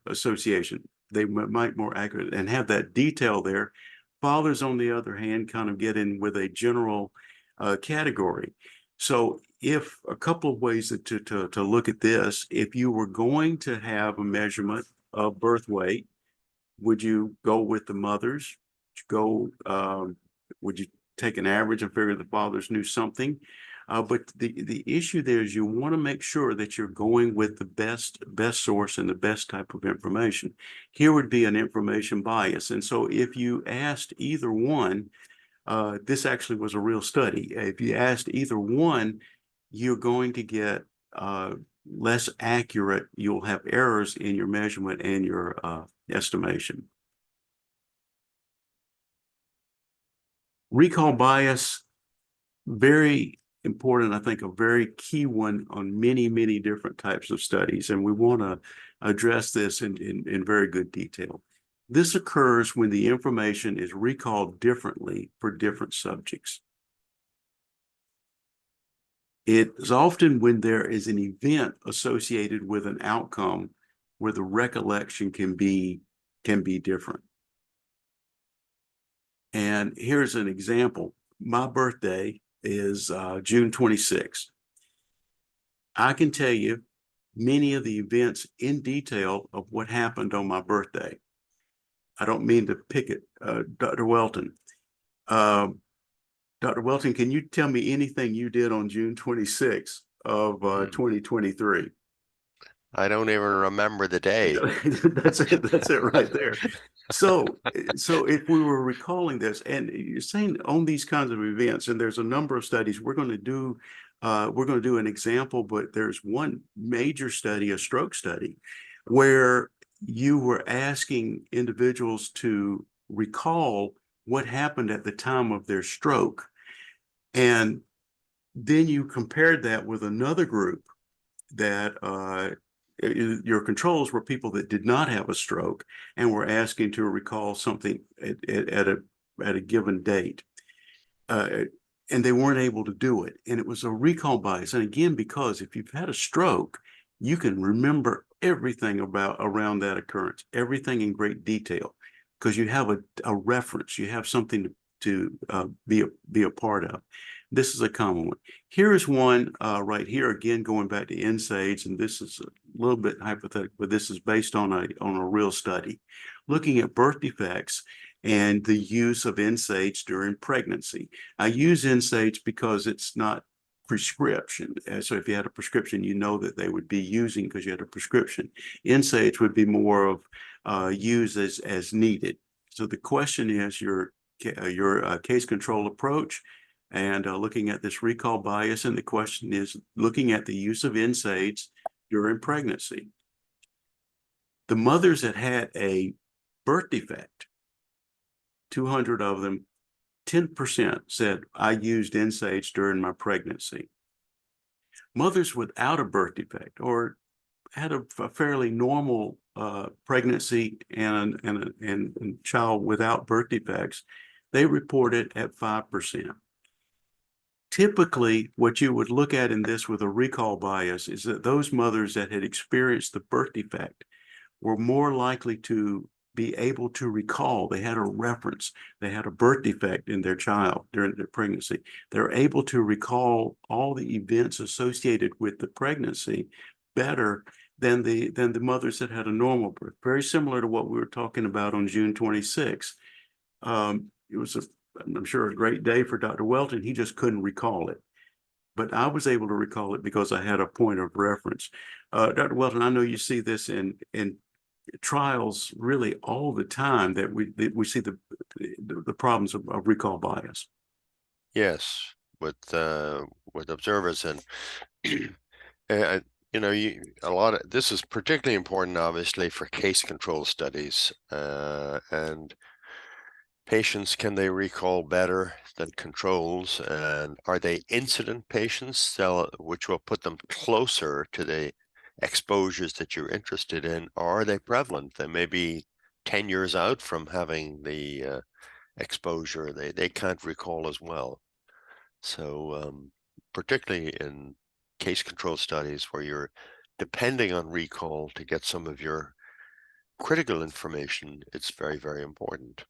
association. They might more accurate and have that detail there. Fathers, on the other hand, kind of get in with a general category. So if a couple of ways to look at this, if you were going to have a measurement of birth weight, would you go with the mothers? Would you take an average and figure the fathers knew something? But the issue there is you want to make sure that you're going with the best source and the best type of information. Here would be an information bias. And so if you asked either one, this actually was a real study. If you asked either one, you're going to get less accurate. You'll have errors in your measurement and your estimation. Recall bias, very important, I think, a very key one on many, many different types of studies. And we want to address this in very good detail. This occurs when the information is recalled differently for different subjects. It is often when there is an event associated with an outcome where the recollection can be different. And here's an example. My birthday is June 26th. I can tell you many of the events in detail of what happened on my birthday. I don't mean to pick it, Dr. Welton. Dr. Welton, can you tell me anything you did on June 26th of 2023? I don't even remember the day. That's it right there. So if we were recalling this, and you're saying on these kinds of events, and there's a number of studies we're going to do an example, but there's one major study, a stroke study, where you were asking individuals to recall what happened at the time of their stroke. And then you compared that with another group that your controls were people that did not have a stroke and were asking to recall something at a given date. And they weren't able to do it. And it was a recall bias. And again, because if you've had a stroke, you can remember everything around that occurrence, everything in great detail, because you have a reference, you have something to be a part of. This is a common one. Here is one right here, again, going back to NSAIDs, and this is a little bit hypothetical, but this is based on a real study, looking at birth defects and the use of NSAIDs during pregnancy. I use NSAIDs because it's not prescription. So if you had a prescription, you know that they would be using because you had a prescription. NSAIDs would be more of used as needed. So the question is your case control approach and looking at this recall bias. And the question is looking at the use of NSAIDs during pregnancy. The mothers that had a birth defect, 200 of them, 10% said, I used NSAIDs during my pregnancy. Mothers without a birth defect or had a fairly normal pregnancy and child without birth defects, they reported at 5%. Typically, what you would look at in this with a recall bias is that those mothers that had experienced the birth defect were more likely to be able to recall. They had a reference. They had a birth defect in their child during their pregnancy. They're able to recall all the events associated with the pregnancy better than the mothers that had a normal birth. Very similar to what we were talking about on June 26th. It was I'm sure a great day for Dr. Welton. He just couldn't recall it. But I was able to recall it because I had a point of reference. Dr. Welton, I know you see this in trials really all the time that we see the problems of recall bias. Yes, with observers and you know, this is particularly important, obviously, for case control studies. And patients, can they recall better than controls? And are they incident patients, which will put them closer to the exposures that you're interested in, or are they prevalent? They may be 10 years out from having the exposure. They can't recall as well. So particularly in case control studies where you're depending on recall to get some of your critical information, it's very, very important.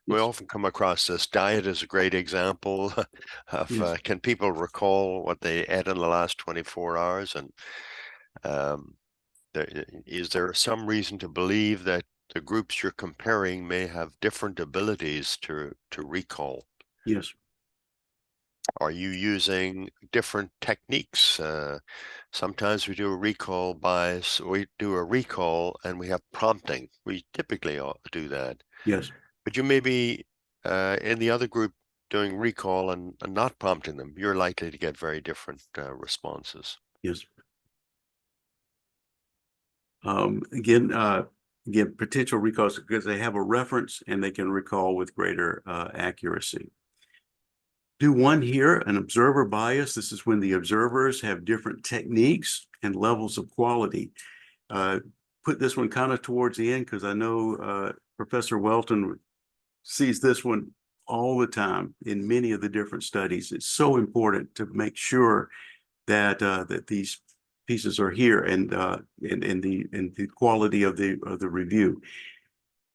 We Yes. often come across this. Diet is a great example of Yes. can people recall what they ate in the last 24 hours? And um, is there some reason to believe that the groups you're comparing may have different abilities to recall? Yes. Are you using different techniques? Sometimes we do a recall bias, we do a recall and we have prompting. We typically do that. Yes. But you may be in the other group doing recall and not prompting them. You're likely to get very different responses. Yes. Again, potential recalls because they have a reference and they can recall with greater accuracy. Do one here, an observer bias. This is when the observers have different techniques and levels of quality. Put this one kind of towards the end because I know Professor Welton sees this one all the time in many of the different studies. It's so important to make sure that that these pieces are here and in the quality of the review.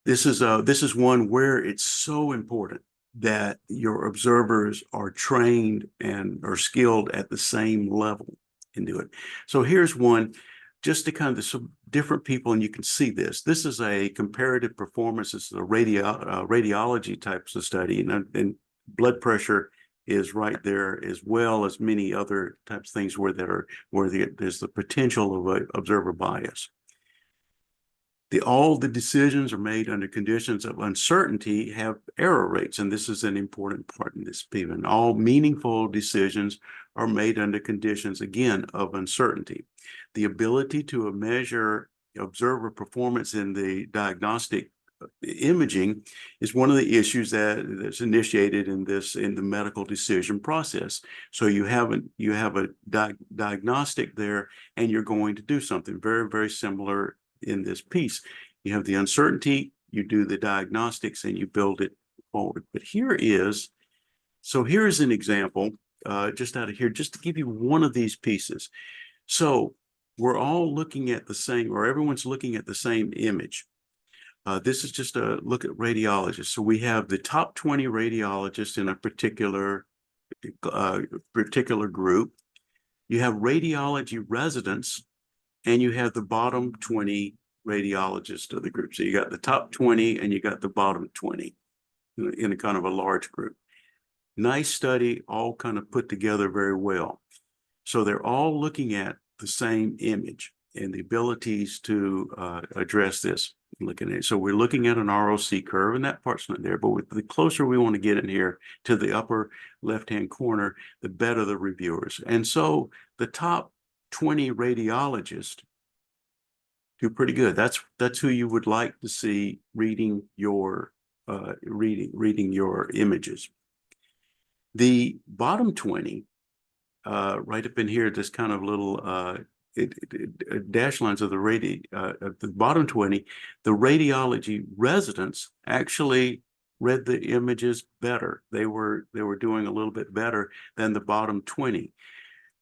This is one where it's so important that your observers are trained and are skilled at the same level and do it. So here's one just to kind of some different people, and you can see this. This is a comparative performance. This is a radiology types of study, and blood pressure is right there as well as many other types of things where there's the potential of a observer bias. All the decisions are made under conditions of uncertainty have error rates, and this is an important part in this even. All meaningful decisions are made under conditions, again, of uncertainty. The ability to measure observer performance in the diagnostic imaging is one of the issues that's initiated in the medical decision process. So you have a diagnostic there, and you're going to do something very, very similar in this piece. You have the uncertainty, you do the diagnostics, and you build it forward. But here's an example just out of here, just to give you one of these pieces. So we're all looking at the same, or everyone's looking at the same image. This is just a look at radiologists. So we have the top 20 radiologists in a particular group. You have radiology residents, and you have the bottom 20 radiologists of the group. So you got the top 20 and you got the bottom 20 in a kind of a large group. Nice study, all kind of put together very well. So they're all looking at the same image and the abilities to address this. Looking at it. So we're looking at an ROC curve, and that part's not there. But with the closer we want to get in here to the upper left-hand corner, the better the reviewers. And so the top 20 radiologists do pretty good. That's who you would like to see reading your reading your images. The bottom 20, right up in here, this kind of little dash lines of the bottom 20, the radiology residents actually read the images better. They were doing a little bit better than the bottom 20.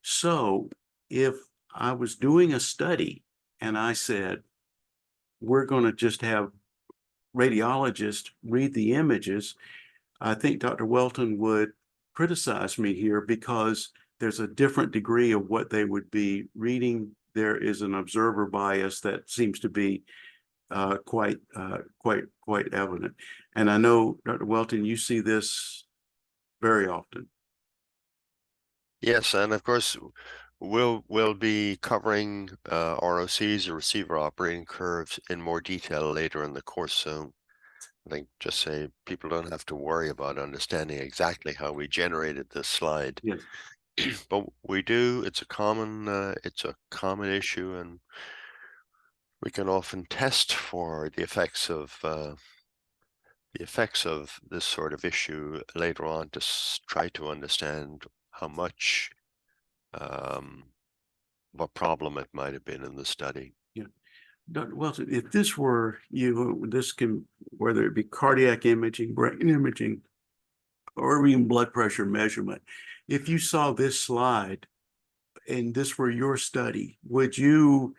So if I was doing a study and I said, we're going to just have radiologists read the images, I think Dr. Welton would criticize me here because there's a different degree of what they would be reading. There is an observer bias that seems to be quite evident. And I know, Dr. Welton, you see this very often. Yes, and of course, We'll be covering ROCs, or receiver operating curves, in more detail later in the course. So I think just say people don't have to worry about understanding exactly how we generated this slide. Yes. But we do. It's a common issue, and we can often test for the effects of this sort of issue later on to try to understand how much what problem it might have been in the study. Yeah. Dr. Wilson, if this were you, this can, whether it be cardiac imaging, brain imaging, or even blood pressure measurement, if you saw this slide and this were your study, would you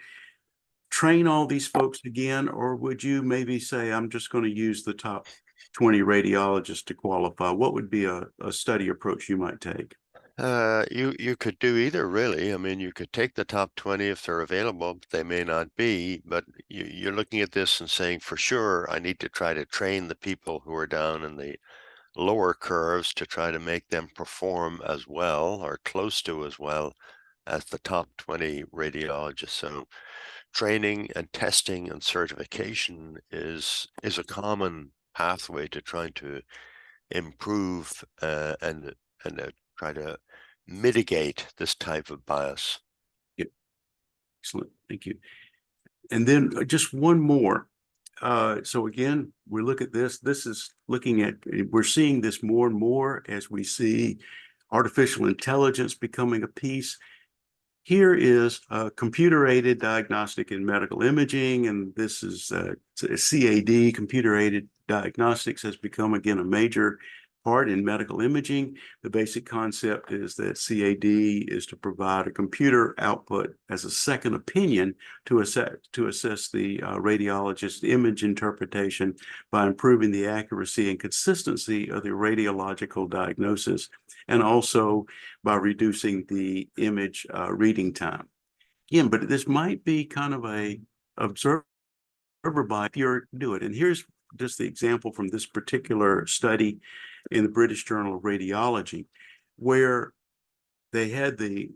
train all these folks again, or would you maybe say, I'm just going to use the top 20 radiologists to qualify? What would be a study approach you might take? You could do either, really. I mean, you could take the top 20 if they're available, but they may not be. But you're looking at this and saying, for sure, I need to try to train the people who are down in the lower curves to try to make them perform as well, or close to as well, as the top 20 radiologists. So training and testing and certification is a common pathway to trying to improve and try to mitigate this type of bias. Yep. Excellent. Thank you. And then just one more. So again, we look at this. This is looking at, we're seeing this more and more as we see artificial intelligence becoming a piece. Here is computer-aided diagnostic in medical imaging, and this is CAD, computer-aided diagnostics, has become, again, a major part in medical imaging. The basic concept is that CAD is to provide a computer output as a second opinion to assess the radiologist's image interpretation by improving the accuracy and consistency of the radiological diagnosis, and also by reducing the image reading time. Again, but this might be kind of a observer by if you're do it. And here's just the example from this particular study in the British Journal of Radiology, where they had the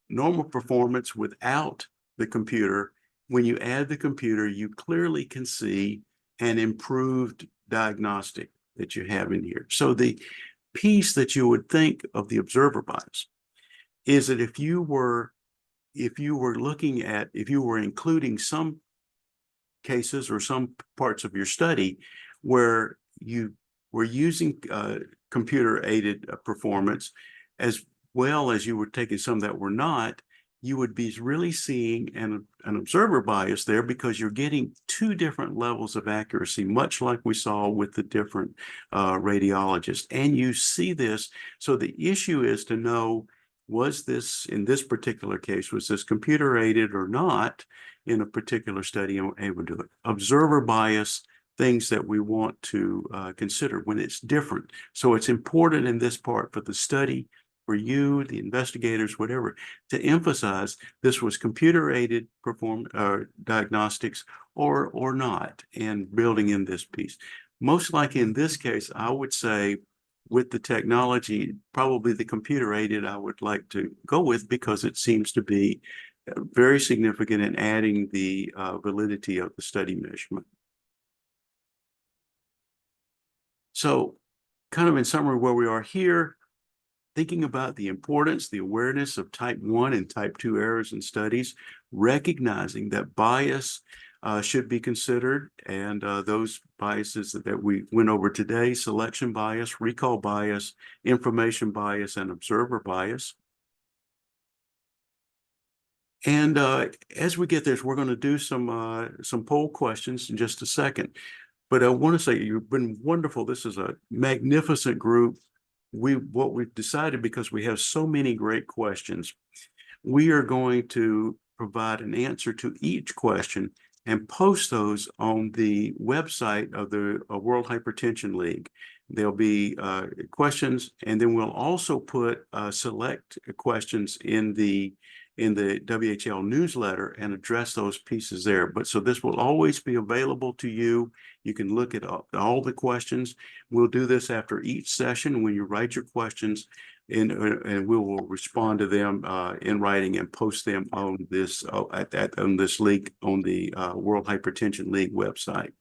normal performance without the computer. When you add the computer, you clearly can see an improved diagnostic that you have in here. So the piece that you would think of the observer bias is that if you were including some cases or some parts of your study where you were using computer aided performance, as well as you were taking some that were not, you would be really seeing an observer bias there, because you're getting two different levels of accuracy, much like we saw with the different radiologists. And you see this. So the issue is to know, was this, in this particular case, was this computer aided or not in a particular study, and we're able to do it. Observer bias, things that we want to consider when it's different. So it's important in this part for the study, for you, the investigators, whatever, to emphasize this was computer-aided diagnostics or not, and building in this piece. Most likely in this case, I would say with the technology, probably the computer-aided I would like to go with, because it seems to be very significant in adding the validity of the study measurement. So kind of in summary where we are here, thinking about the importance, the awareness of type 1 and type 2 errors in studies, recognizing that bias should be considered, and those biases that we went over today: selection bias, recall bias, information bias, and observer bias. And as we get this, we're going to do some poll questions in just a second. But I want to say you've been wonderful. This is a magnificent group. What we've decided, because we have so many great questions, we are going to provide an answer to each question and post those on the website of the World Hypertension League. There'll be questions, and then we'll also put select questions in the WHL newsletter and address those pieces there. But so this will always be available to you. You can look at all the questions. We'll do this after each session. When you write your questions, and we will respond to them in writing and post them on this on this link on the World Hypertension League website.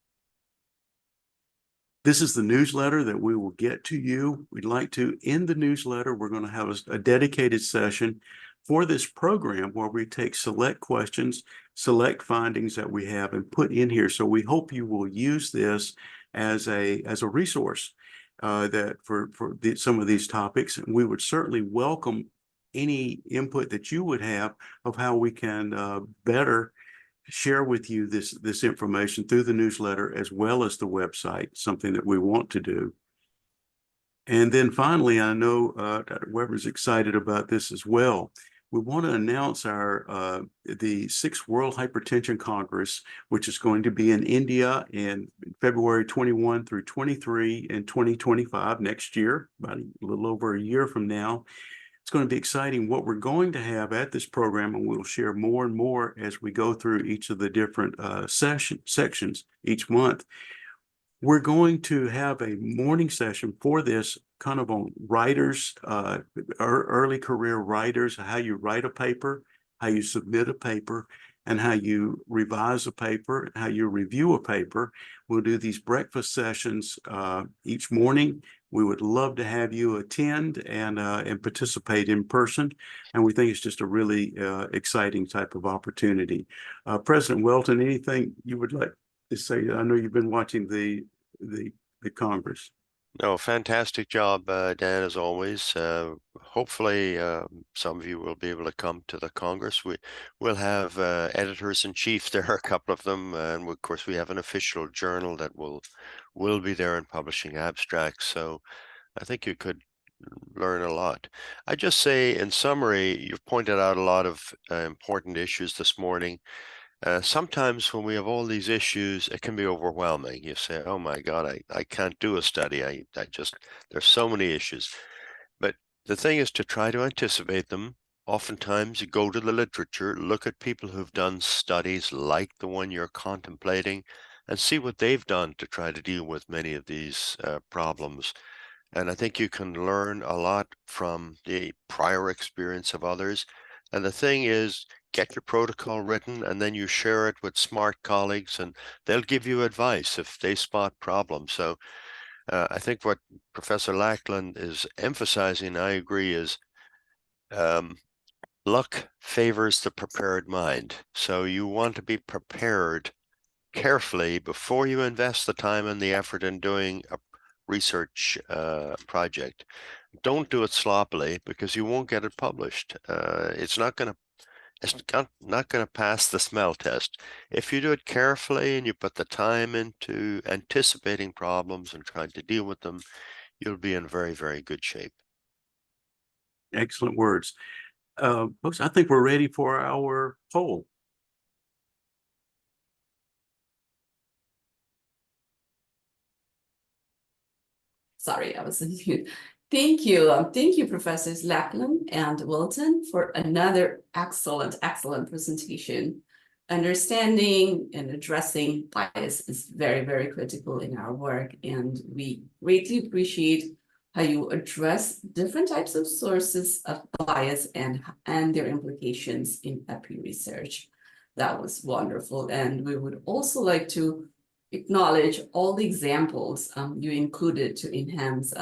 This is the newsletter that we will get to you. We'd like to, in the newsletter, we're going to have a dedicated session for this program where we take select questions, select findings that we have and put in here. So we hope you will use this as a resource that for some of these topics. And we would certainly welcome any input that you would have of how we can better share with you this information through the newsletter as well as the website, something that we want to do. And then finally, I know Dr. Weber's excited about this as well. We want to announce our the 6th World Hypertension Congress, which is going to be in India in February 21 through 23 in 2025, next year, about a little over a year from now. It's going to be exciting what we're going to have at this program, and we'll share more and more as we go through each of the different sections each month. We're going to have a morning session for this kind of on writers, early career writers, how you write a paper, how you submit a paper, and how you revise a paper, how you review a paper. We'll do these breakfast sessions each morning. We would love to have you attend and participate in person. And we think it's just a really exciting type of opportunity. President Welton, anything you would like to say? I know you've been watching the Congress. No, fantastic job, Dan, as always. Hopefully, some of you will be able to come to the Congress. We'll have editors-in-chief there, a couple of them, and of course we have an official journal that will be there and publishing abstracts. So I think you could learn a lot. I just say, in summary, you've pointed out a lot of important issues this morning. Sometimes when we have all these issues, it can be overwhelming. You say, oh my God, I can't do a study. I just, there's so many issues. But the thing is to try to anticipate them. Oftentimes you go to the literature, look at people who've done studies like the one you're contemplating, and see what they've done to try to deal with many of these problems. And I think you can learn a lot from the prior experience of others. And the thing is, get your protocol written and then you share it with smart colleagues and they'll give you advice if they spot problems. So I think what Professor Lackland is emphasizing, I agree, is luck favors the prepared mind. So you want to be prepared carefully before you invest the time and the effort in doing a research project. Don't do it sloppily because you won't get it published. It's not going to pass the smell test. If you do it carefully and you put the time into anticipating problems and trying to deal with them, you'll be in very, very good shape. Excellent words. Folks, I think we're ready for our poll. Sorry, I was on mute. Thank you, Professors Lackland and Wilton, for another excellent presentation. Understanding and addressing bias is very, very critical in our work, and we greatly appreciate how you address different types of sources of bias and their implications in epi research. That was wonderful, and we would also like to acknowledge all the examples you included to enhance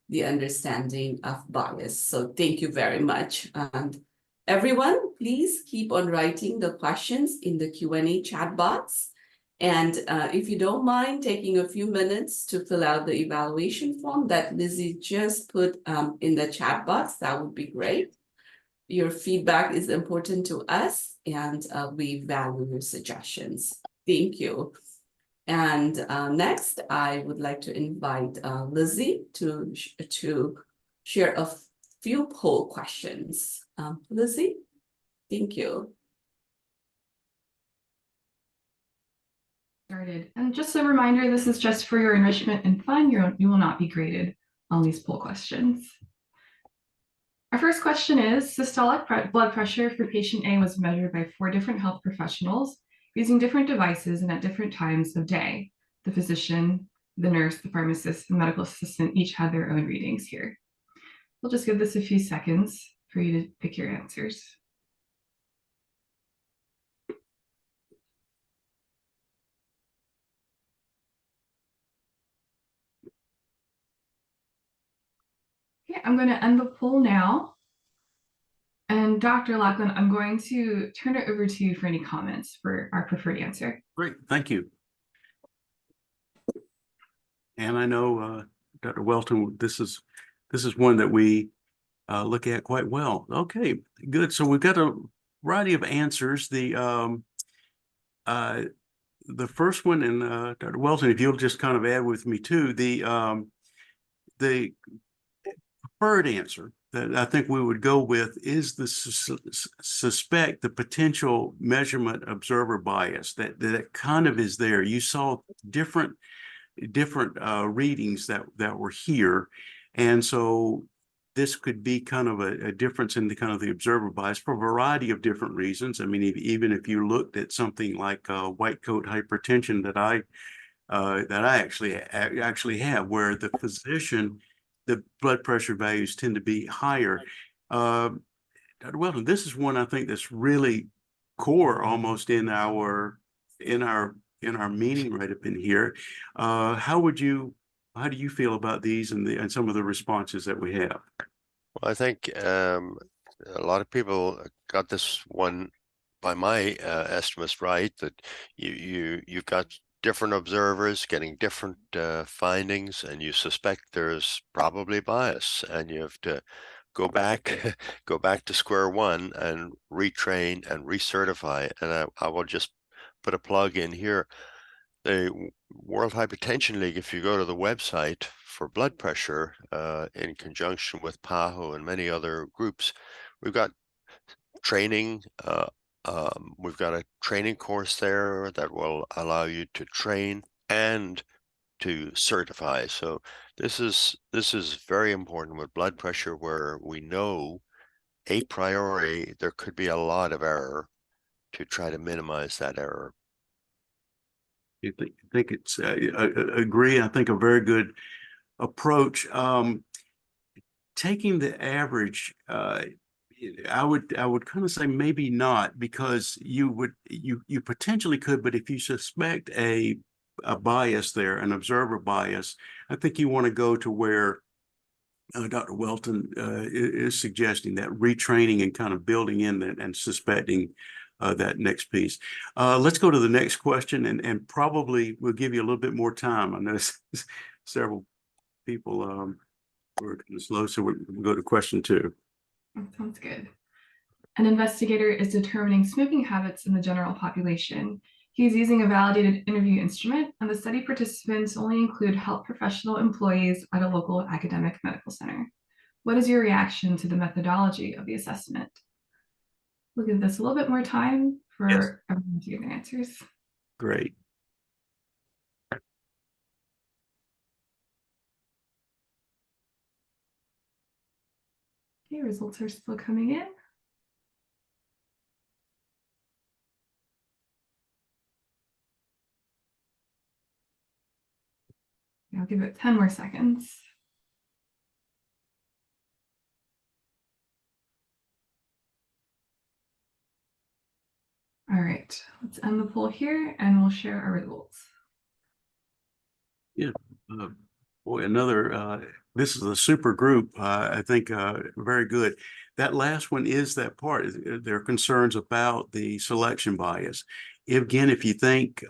the understanding of bias. So thank you very much. And everyone, please keep on writing the questions in the Q&A chat box. And if you don't mind taking a few minutes to fill out the evaluation form that Lizzie just put in the chat box, that would be great. Your feedback is important to us, and we value your suggestions. Thank you. And next, I would like to invite Lizzie to share a few poll questions. Lizzie, thank you. Started. And just a reminder, this is just for your enrichment and fun. You will not be graded on these poll questions. Our first question is, systolic blood pressure for patient A was measured by 4 different health professionals using different devices and at different times of day. The physician, the nurse, the pharmacist, the medical assistant each had their own readings here. We'll just give this a few seconds for you to pick your answers. Okay, I'm going to end the poll now. And Dr. Lackland, I'm going to turn it over to you for any comments for our preferred answer. Great, thank you. And I know, Dr. Welton, this is one that we look at quite well. Okay, good. So we've got a variety of answers. The first one, and Dr. Welton, if you'll just kind of add with me too, the preferred answer that I think we would go with is the suspect the potential measurement observer bias that kind of is there. You saw different readings that were here, and so this could be kind of a difference in the kind of the observer bias for a variety of different reasons. I mean, even if you looked at something like white coat hypertension that I actually have, where the physician, the blood pressure values tend to be higher. Dr. Welton, this is one I think that's really core almost in our meeting right up in here. How do you feel about these and some of the responses that we have? Well, I think a lot of people got this one by my estimates right, that you've got different observers getting different findings, and you suspect there's probably bias, and you have to go back go back to square one and retrain and recertify. And I will just put a plug in here. The World Hypertension League, if you go to the website for blood pressure, in conjunction with PAHO and many other groups, we've got training. We've got a training course there that will allow you to train and to certify. So this is very important with blood pressure, where we know a priori there could be a lot of error, to try to minimize that error. I think it's agree. I think a very good approach. Taking the average, I would kind of say maybe not, because you potentially could, but if you suspect a bias there, an observer bias, I think you want to go to where Dr. Welton is suggesting, that retraining and kind of building in that and suspecting that next piece. Let's go to the next question, and probably we'll give you a little bit more time. I know several people were kind of slow, so we'll go to question 2. That sounds good. An investigator is determining smoking habits in the general population. He's using a validated interview instrument, and the study participants only include health professional employees at a local academic medical center. What is your reaction to the methodology of the assessment? We'll give this a little bit more time for everyone to give their answers. Great. Okay, results are still coming in. I'll give it 10 more seconds. All right, let's end the poll here and we'll share our results. Yeah. Boy, another, this is a super group. I think very good. That last one is that part. There are concerns about the selection bias. Again, if you think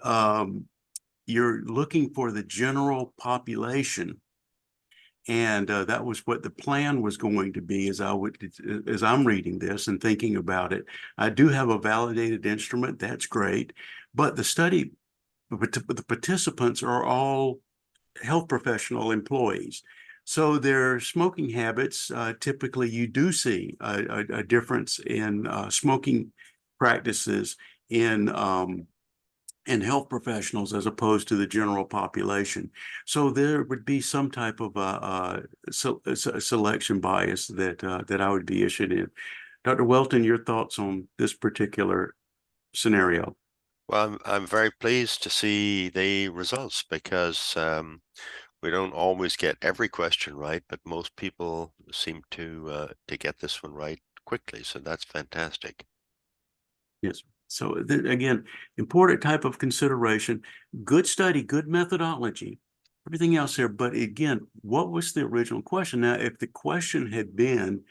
you're looking for the general population, and that was what the plan was going to be, as I'm reading this and thinking about it. I do have a validated instrument. That's great. But the participants are all health professional employees. So their smoking habits, typically you do see a difference in smoking practices in health professionals as opposed to the general population. So there would be some type of selection bias that I would be issued in. Dr. Welton, your thoughts on this particular scenario? Well, I'm very pleased to see the results, because we don't always get every question right, but most people seem to get this one right quickly. So that's fantastic. Yes. So again, important type of consideration, good study, good methodology, everything else here. But again, what was the original question? Now, if the question had been,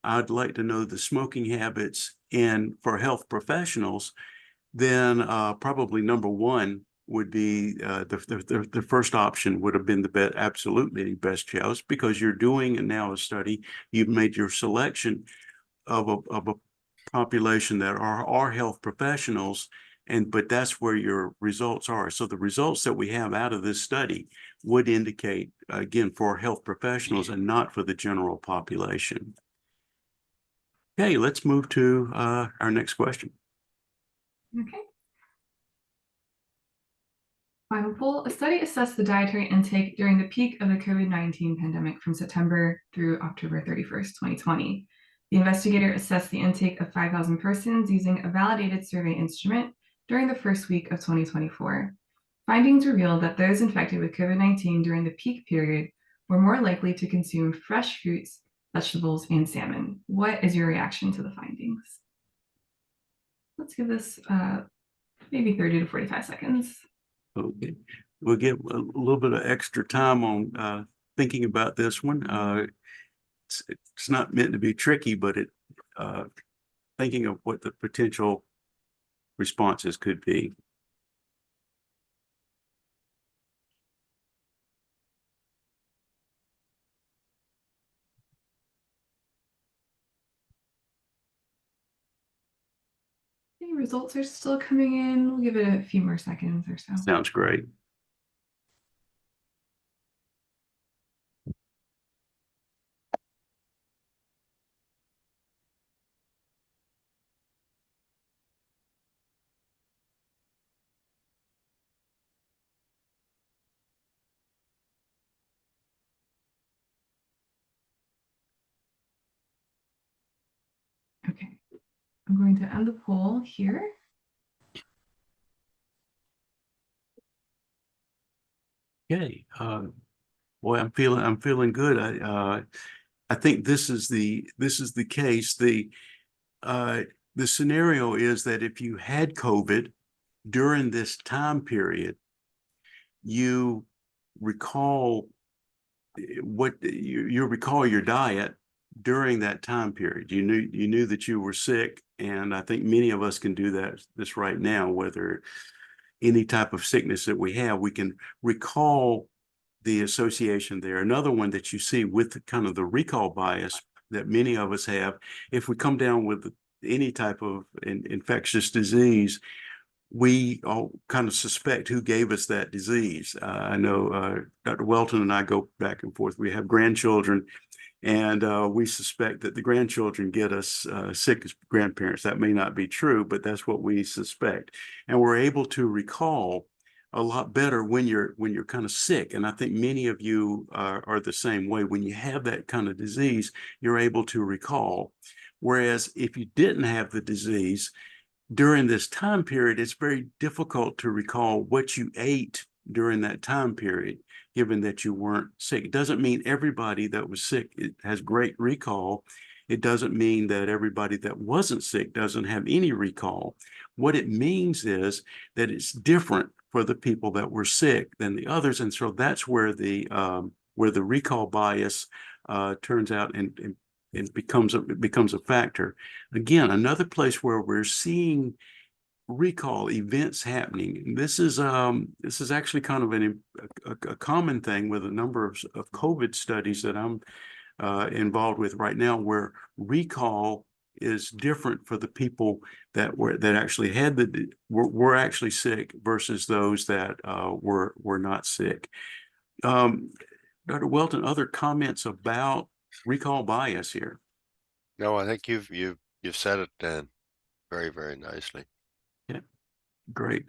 I'd like to know the smoking habits for health professionals, then probably number one would be the first option would have been the best, absolutely best choice, because you're doing now a study, you've made your selection of a population that are health professionals, but that's where your results are. So the results that we have out of this study would indicate, again, for health professionals and not for the general population. Okay, let's move to our next question. Okay. Final poll. A study assessed the dietary intake during the peak of the COVID-19 pandemic from September through October 31st, 2020. The investigator assessed the intake of 5,000 persons using a validated survey instrument during the first week of 2024. Findings revealed that those infected with COVID-19 during the peak period were more likely to consume fresh fruits, vegetables, and salmon. What is your reaction to the findings? Let's give this maybe 30 to 45 seconds. Okay, we'll get a little bit of extra time on thinking about this one. It's not meant to be tricky, but thinking of what the potential responses could be. The results are still coming in. We'll give it a few more seconds or so. Sounds great. Okay, I'm going to end the poll here. Okay. Boy, I'm feeling good. I think this is the case. The scenario is that if you had COVID during this time period, you recall you recall your diet during that time period. You knew that you were sick, and I think many of us can do this right now, whether any type of sickness that we have, we can recall the association there. Another one that you see with kind of the recall bias that many of us have, if we come down with any type of infectious disease, we all kind of suspect who gave us that disease. I know Dr. Welton and I go back and forth. We have grandchildren, and we suspect that the grandchildren get us sick as grandparents. That may not be true, but that's what we suspect. And we're able to recall a lot better when you're kind of sick. And I think many of you are the same way. When you have that kind of disease, you're able to recall. Whereas if you didn't have the disease, during this time period, it's very difficult to recall what you ate during that time period, given that you weren't sick. It doesn't mean everybody that was sick has great recall. It doesn't mean that everybody that wasn't sick doesn't have any recall. What it means is that it's different for the people that were sick than the others. And so that's where the recall bias turns out and it becomes a factor. Again, another place where we're seeing recall events happening. This is actually kind of a common thing with a number of COVID studies that I'm involved with right now, where recall is different for the people that actually had were actually sick versus those that were not sick. Dr. Welton, other comments about recall bias here? No, I think you've said it, Dan, very, very nicely. Yeah, great.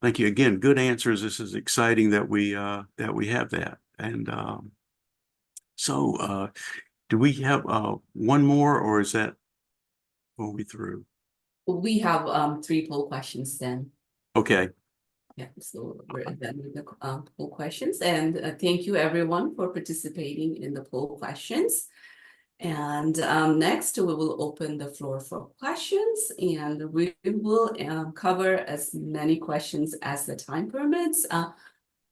Thank you again. Good answers. This is exciting that we have that. And so, do we have one more, or is that are we through? We have 3 poll questions then. Okay. Yeah, so we're done with the poll questions, and thank you everyone for participating in the poll questions. And next, we will open the floor for questions, and we will cover as many questions as the time permits.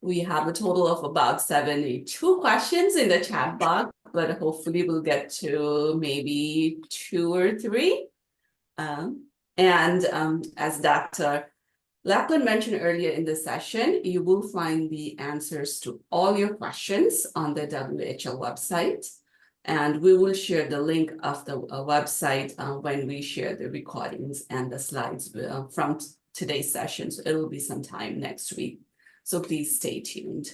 We have a total of about 72 questions in the chat box, but hopefully we'll get to maybe 2 or 3. As Dr. Lackland mentioned earlier in the session, you will find the answers to all your questions on the WHL website. And we will share the link of the website when we share the recordings and the slides from today's session. So it will be sometime next week. So please stay tuned.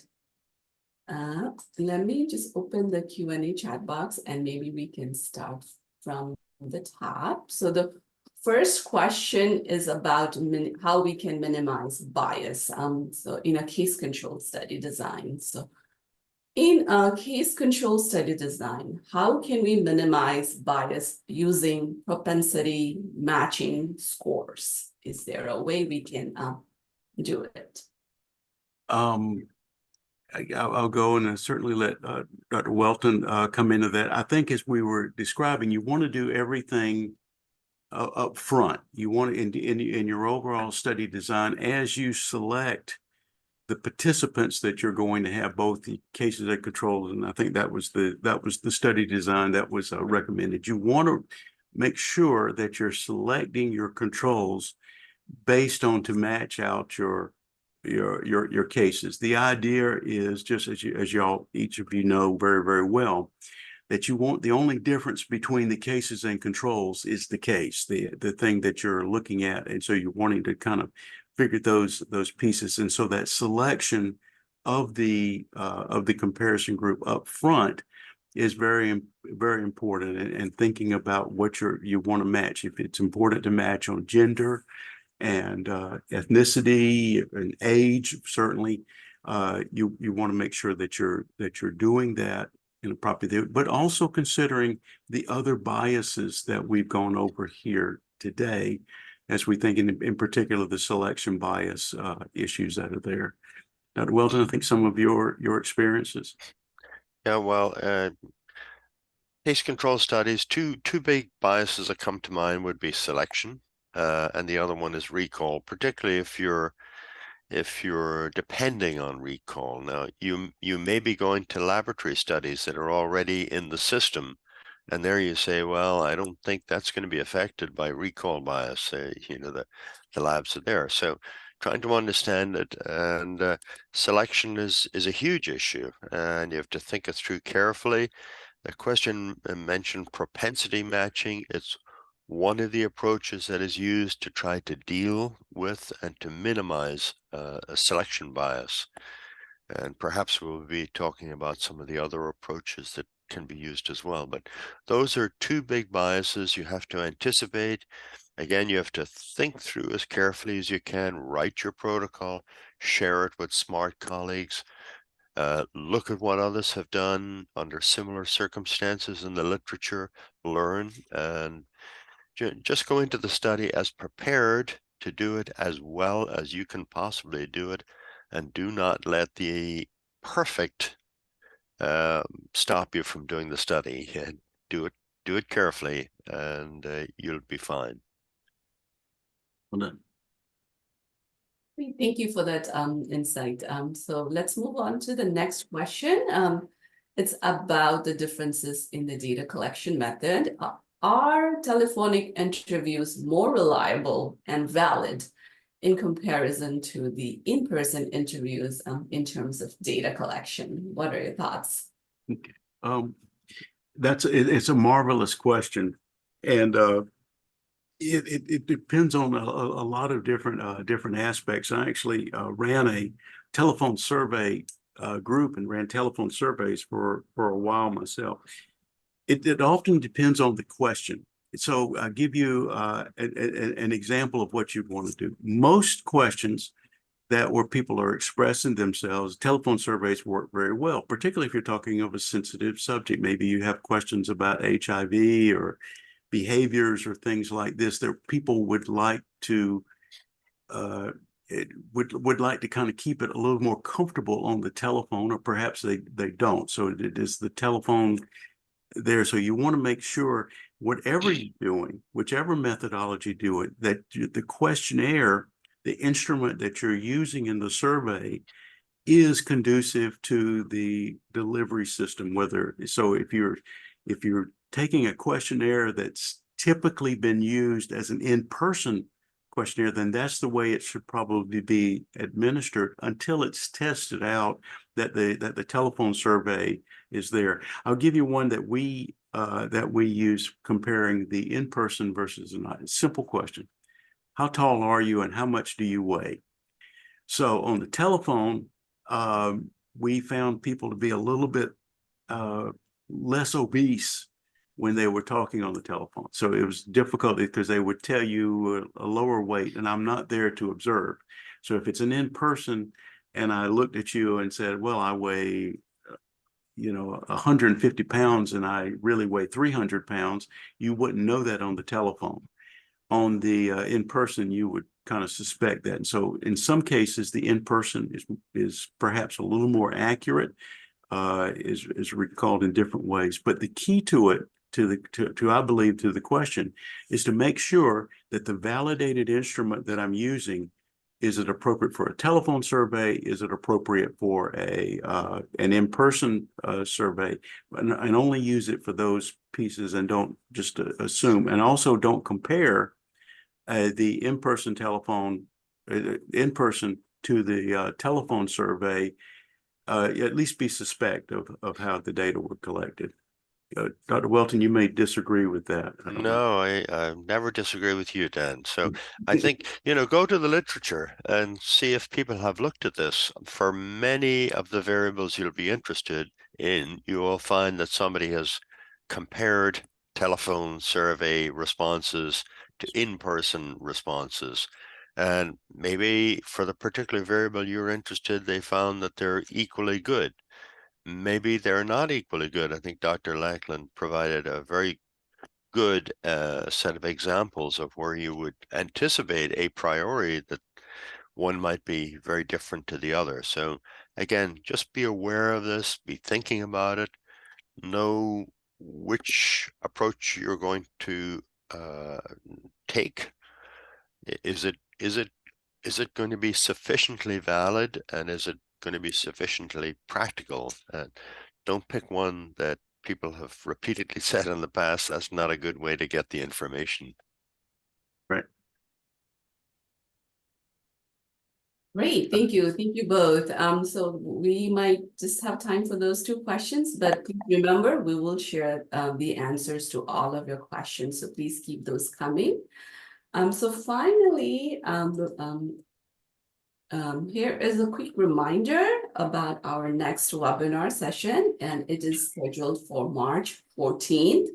Let me just open the Q&A chat box and maybe we can start from the top. So the first question is about how we can minimize bias. So in a case control study design. So in a case control study design, how can we minimize bias using propensity matching scores? Is there a way we can do it? I'll go and certainly let Dr. Welton come into that. I think as we were describing, you want to do everything up front. You want to, in your overall study design, as you select the participants that you're going to have, both the cases and controls, and I think that was the study design that was recommended. You want to make sure that you're selecting your controls based on to match out your cases. The idea is, just as y'all, each of you know very, very well, that you want the only difference between the cases and controls is the case, the thing that you're looking at. And so you're wanting to kind of figure those pieces. And so that selection of the comparison group up front is very, very important, and thinking about what you want to match. If it's important to match on gender and ethnicity and age, certainly you want to make sure that you're doing that in a proper, but also considering the other biases that we've gone over here today, as we think in particular the selection bias issues that are there. Dr. Welton, I think some of your experiences. Yeah, well, case control studies, two big biases that come to mind would be selection, and the other one is recall, particularly if you're depending on recall. Now, you may be going to laboratory studies that are already in the system, and there you say, well, I don't think that's going to be affected by recall bias. The labs are there. So trying to understand it, and selection is a huge issue, and you have to think it through carefully. The question mentioned propensity matching. It's one of the approaches that is used to try to deal with and to minimize a selection bias. And perhaps we'll be talking about some of the other approaches that can be used as well. But those are two big biases you have to anticipate. Again, you have to think through as carefully as you can, write your protocol, share it with smart colleagues, look at what others have done under similar circumstances in the literature, learn, and just go into the study as prepared to do it as well as you can possibly do it, and do not let the perfect stop you from doing the study. Do it carefully, and you'll be fine. Well done. Thank you for that insight. So let's move on to the next question. It's about the differences in the data collection method. Are telephonic interviews more reliable and valid in comparison to the in-person interviews in terms of data collection? What are your thoughts? Okay. It's a marvelous question, and it depends on a lot of different aspects. I actually ran a telephone survey group and ran telephone surveys for a while myself. It often depends on the question. So I'll give you an example of what you'd want to do. Most questions where people are expressing themselves, telephone surveys work very well, particularly if you're talking of a sensitive subject. Maybe you have questions about HIV or behaviors or things like this that people would like to would like to kind of keep it a little more comfortable on the telephone, or perhaps they don't. So it is the telephone there. So you want to make sure whatever you're doing, whichever methodology you do it, that the questionnaire, the instrument that you're using in the survey is conducive to the delivery system. Whether so, if you're taking a questionnaire that's typically been used as an in-person questionnaire, then that's the way it should probably be administered until it's tested out that the telephone survey is there. I'll give you one that we use comparing the in-person versus a simple question. How tall are you and how much do you weigh? So on the telephone, we found people to be a little bit less obese when they were talking on the telephone. So it was difficult because they would tell you a lower weight, and I'm not there to observe. So if it's an in-person and I looked at you and said, well, I weigh 150 pounds and I really weigh 300 pounds, you wouldn't know that on the telephone. On the in-person, you would kind of suspect that. And so in some cases, the in-person is perhaps a little more accurate, is recalled in different ways. But the key to it, I believe, to the question, is to make sure that the validated instrument that I'm using, is it appropriate for a telephone survey? Is it appropriate for an in-person survey? And only use it for those pieces, and don't just assume. And also don't compare the in-person to the telephone survey. At least be suspect of how the data were collected. Dr. Welton, you may disagree with that. I don't know. No, I never disagree with you, Dan. So I think, go to the literature and see if people have looked at this. For many of the variables you'll be interested in, you will find that somebody has compared telephone survey responses to in-person responses. And maybe for the particular variable you're interested, they found that they're equally good. Maybe they're not equally good. I think Dr. Lackland provided a very good set of examples of where you would anticipate a priori that one might be very different to the other. So again, just be aware of this, be thinking about it, know which approach you're going to take. Is it going to be sufficiently valid, and is it going to be sufficiently practical? Don't pick one that people have repeatedly said in the past, that's not a good way to get the information. Right. Great, thank you both. So we might just have time for those two questions, but please remember, we will share the answers to all of your questions, so please keep those coming. So finally, here is a quick reminder about our next webinar session, and it is scheduled for March 14th.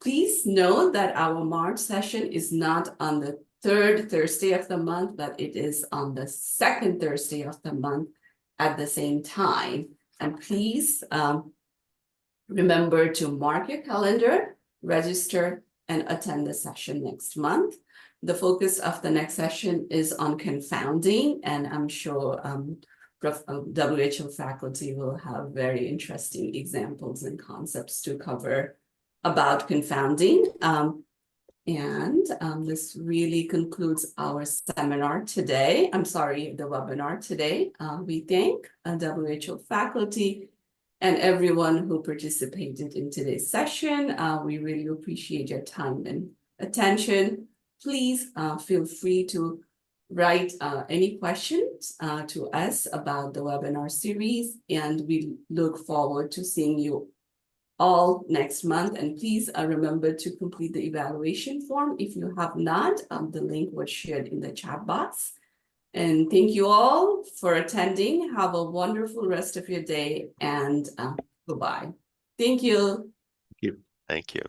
Please note that our March session is not on the third Thursday of the month, but it is on the second Thursday of the month at the same time. And please remember to mark your calendar, register, and attend the session next month. The focus of the next session is on confounding, and I'm sure WHO faculty will have very interesting examples and concepts to cover about confounding. This really concludes our seminar today. I'm sorry, the webinar today. We thank WHO faculty and everyone who participated in today's session. We really appreciate your time and attention. Please feel free to write any questions to us about the webinar series, and we look forward to seeing you all next month. And please remember to complete the evaluation form if you have not. The link was shared in the chat box. And thank you all for attending. Have a wonderful rest of your day, and goodbye. Thank you. Thank you. Thank you.